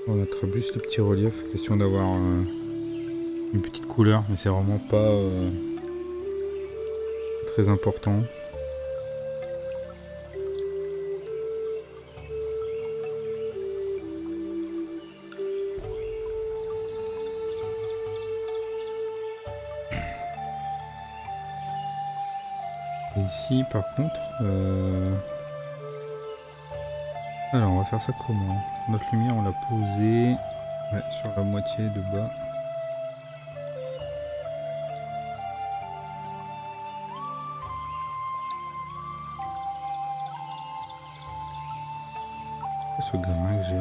On attrape juste le petit relief, question d'avoir une petite couleur, mais c'est vraiment pas très important. Et ici par contre, alors on va faire ça comment? Notre lumière on l'a posée sur la moitié de bas. Ce gamin que j'ai.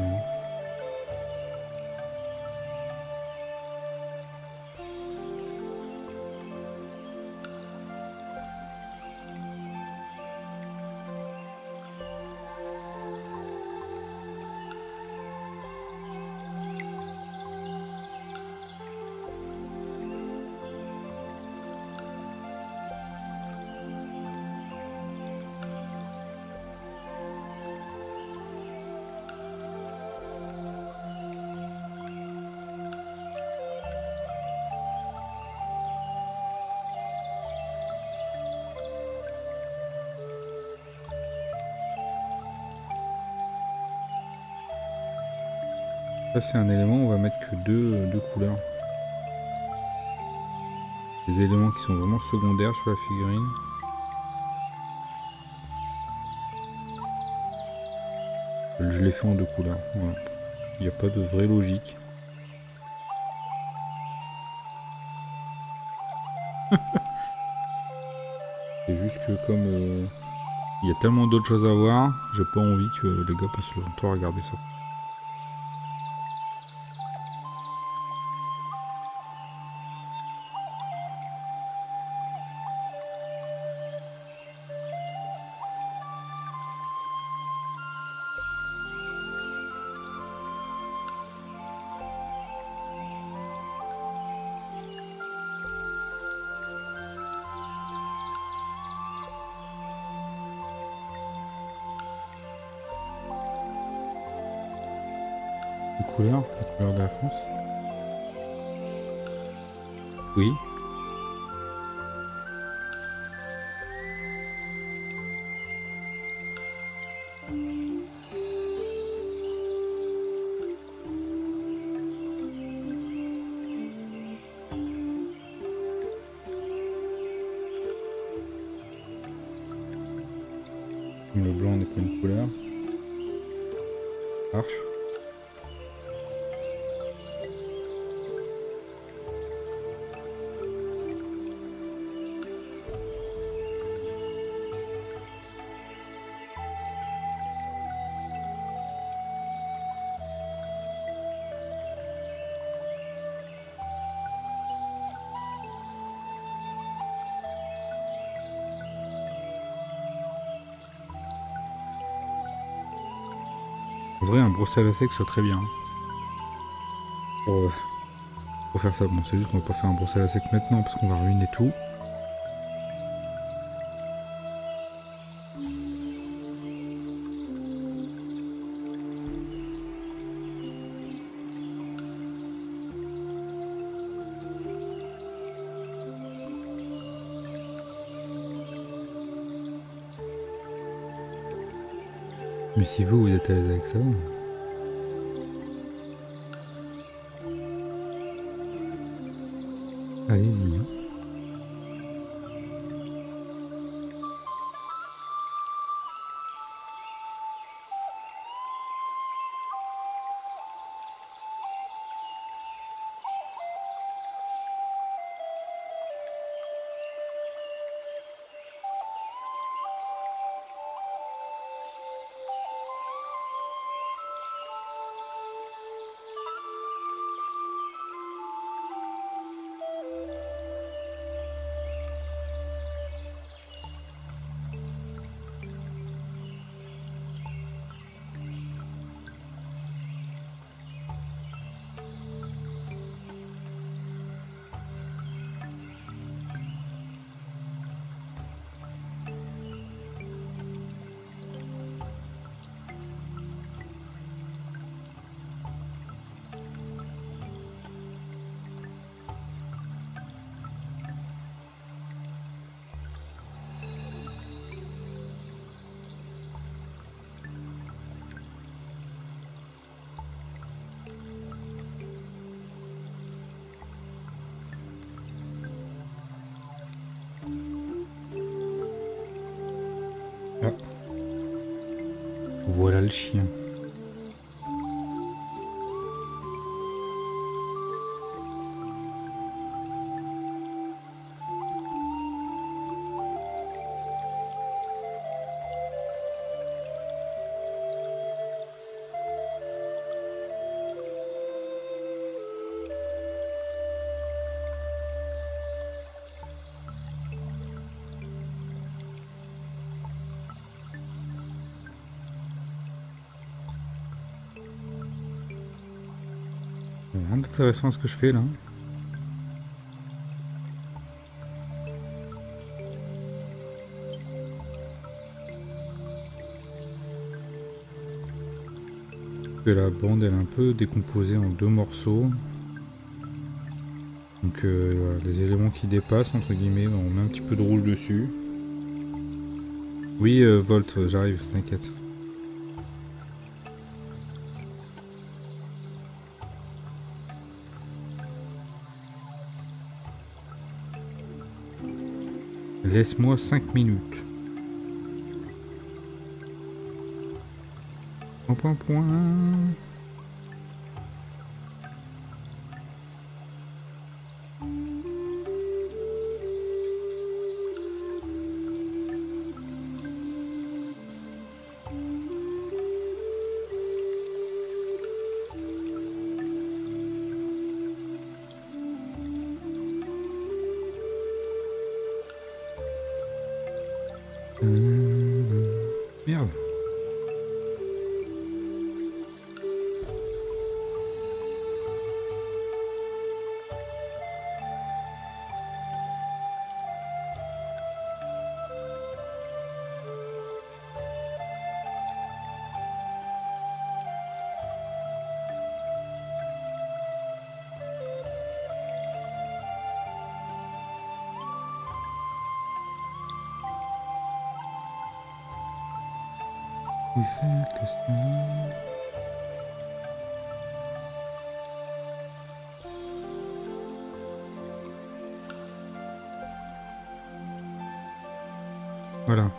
Ça c'est un élément, on va mettre que deux couleurs. Des éléments qui sont vraiment secondaires sur la figurine. Je l'ai fait en deux couleurs. Voilà. Il n'y a pas de vraie logique. C'est juste que comme il y a tellement d'autres choses à voir, j'ai pas envie que les gars passent leur temps à regarder ça. La couleur de la France. Oui. Le blanc n'est pas une couleur. Marche. En vrai, un brossage à sec soit très bien. Pour faire ça, bon, c'est juste qu'on va pas faire un brossage à sec maintenant parce qu'on va ruiner tout. Mais si vous êtes à l'aise avec ça... Allez-y. Hein. Ah. Voilà le chien. Rien d'intéressant à ce que je fais là. Et la bande elle est un peu décomposée en 2 morceaux. Donc voilà, les éléments qui dépassent entre guillemets, on met un petit peu de rouge dessus. Oui Volt, j'arrive, t'inquiète. Laisse-moi 5 minutes. Point, point. Merde. Il fait que ça. Voilà.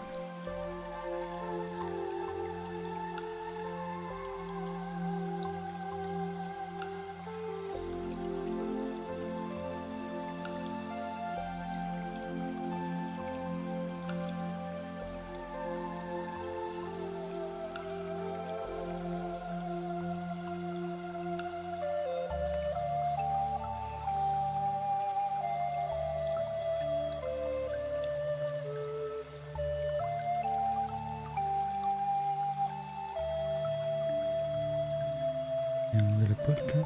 De la polka.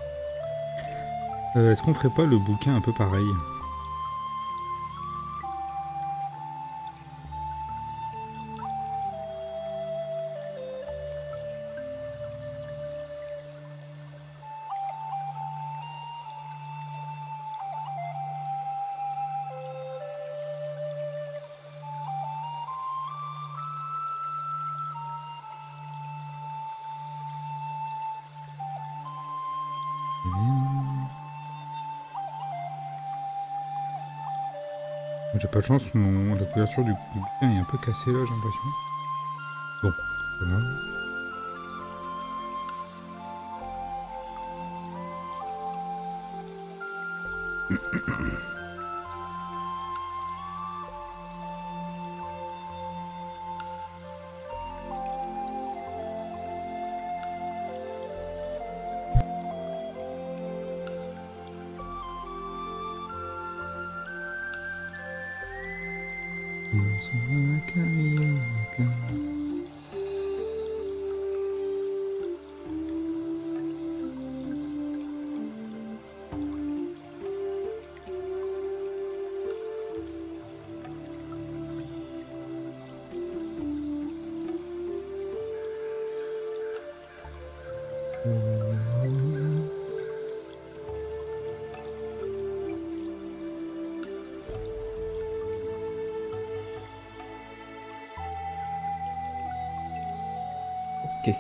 Est-ce qu'on ferait pas le bouquin un peu pareil? J'ai pas de chance, la couverture du bouquin est un peu cassée là, j'ai l'impression. Bon, voilà. Ok.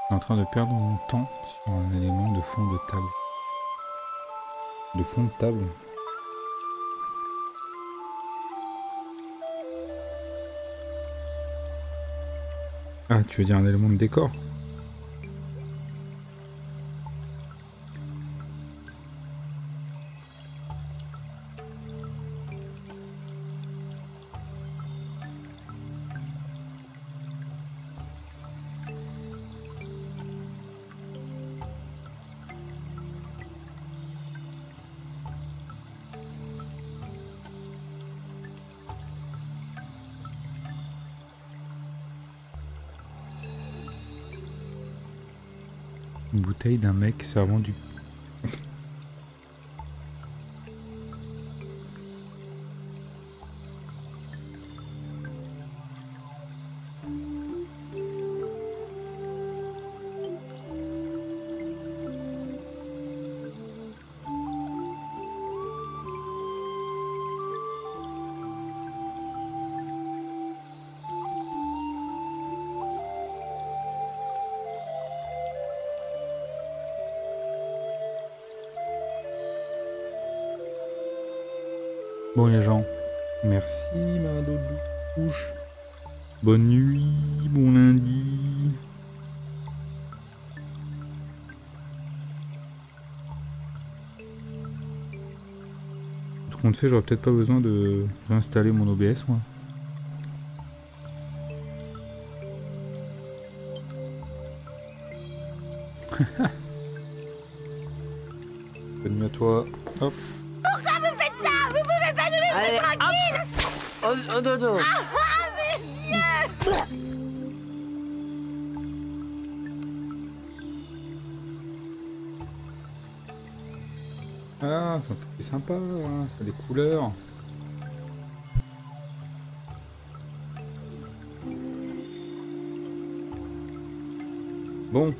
Je suis en train de perdre mon temps sur un élément de fond de table. De fond de table. Ah, tu veux dire un élément de décor? Une bouteille d'un mec servant du... Bon les gens, merci ma douche. Bonne nuit, bon lundi. Tout compte fait, j'aurais peut-être pas besoin de réinstaller mon OBS moi. Bonne nuit à toi. Hop. Allez, tranquille. Au dodo. Ah, c'est un peu plus sympa, hein, ça a des couleurs. Bon.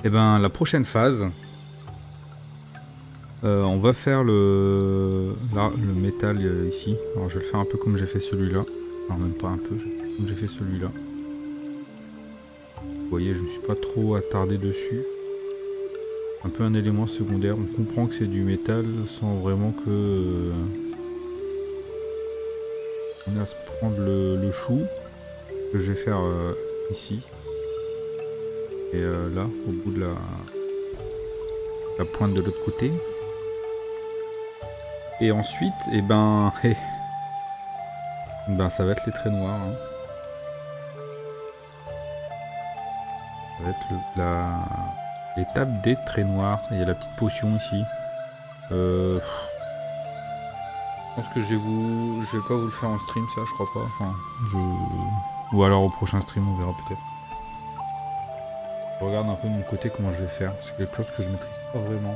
Et ben la prochaine phase, on va faire le métal ici. Alors je vais le faire un peu comme j'ai fait celui-là. Enfin même pas un peu, comme j'ai fait celui-là. Vous voyez, je ne me suis pas trop attardé dessus. Un peu un élément secondaire. On comprend que c'est du métal sans vraiment que On va se prendre le chou que je vais faire ici. Et là, au bout de la pointe de l'autre côté. Et ensuite, et ben, ça va être les traits noirs. Hein. Ça va être l'étape des traits noirs. Il y a la petite potion ici. Je pense que je vais pas vous le faire en stream, ça, je crois pas. Enfin, ou alors au prochain stream, on verra peut-être. Je regarde un peu de mon côté comment je vais faire. C'est quelque chose que je maîtrise pas vraiment.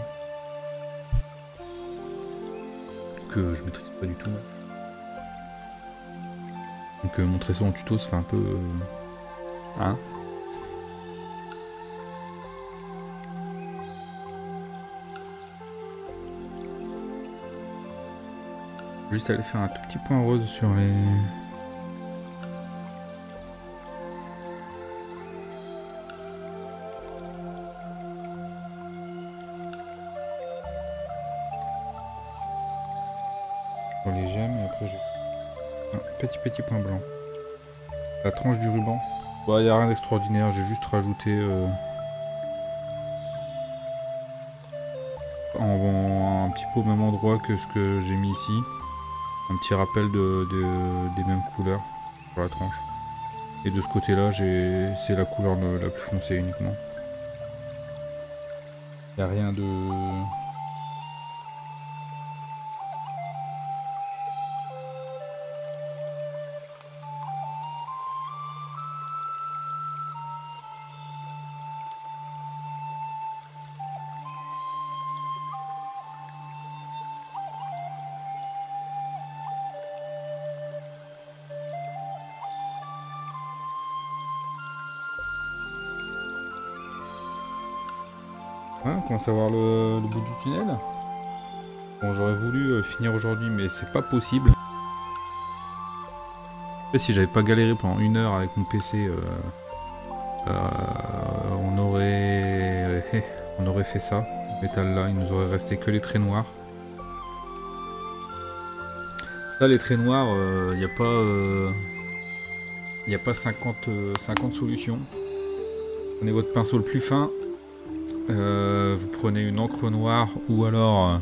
Que je maîtrise pas du tout. Donc montrer ça en tuto, ça fait un peu... Hein? Juste aller faire un tout petit point rose sur les... Sur les gemmes et après j'ai... Un petit point blanc. La tranche du ruban. Bah, y a rien d'extraordinaire, j'ai juste rajouté... un petit peu au même endroit que ce que j'ai mis ici. Un petit rappel des mêmes couleurs sur la tranche. Et de ce côté là c'est la couleur la plus foncée uniquement. Il n'y a rien de... Ouais, on commence à voir le bout du tunnel. Bon, j'aurais voulu finir aujourd'hui, mais c'est pas possible. Et si j'avais pas galéré pendant 1 heure avec mon PC, on aurait fait ça. Métal là, il nous aurait resté que les traits noirs. Ça, les traits noirs, il n'y a pas 50 solutions. Prenez votre pinceau le plus fin. Vous prenez une encre noire ou alors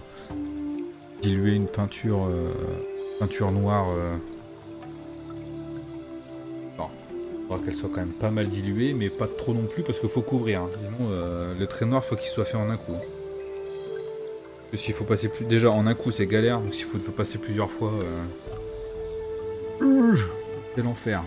diluez une peinture noire. Bon, il faudra qu'elle soit quand même pas mal diluée, mais pas trop non plus parce qu'il faut couvrir. Hein. Sinon, le trait noir, faut qu'il soit fait en un coup. Parce que s'il faut passer plus, déjà en un coup, c'est galère. Donc s'il faut passer plusieurs fois, c'est l'enfer.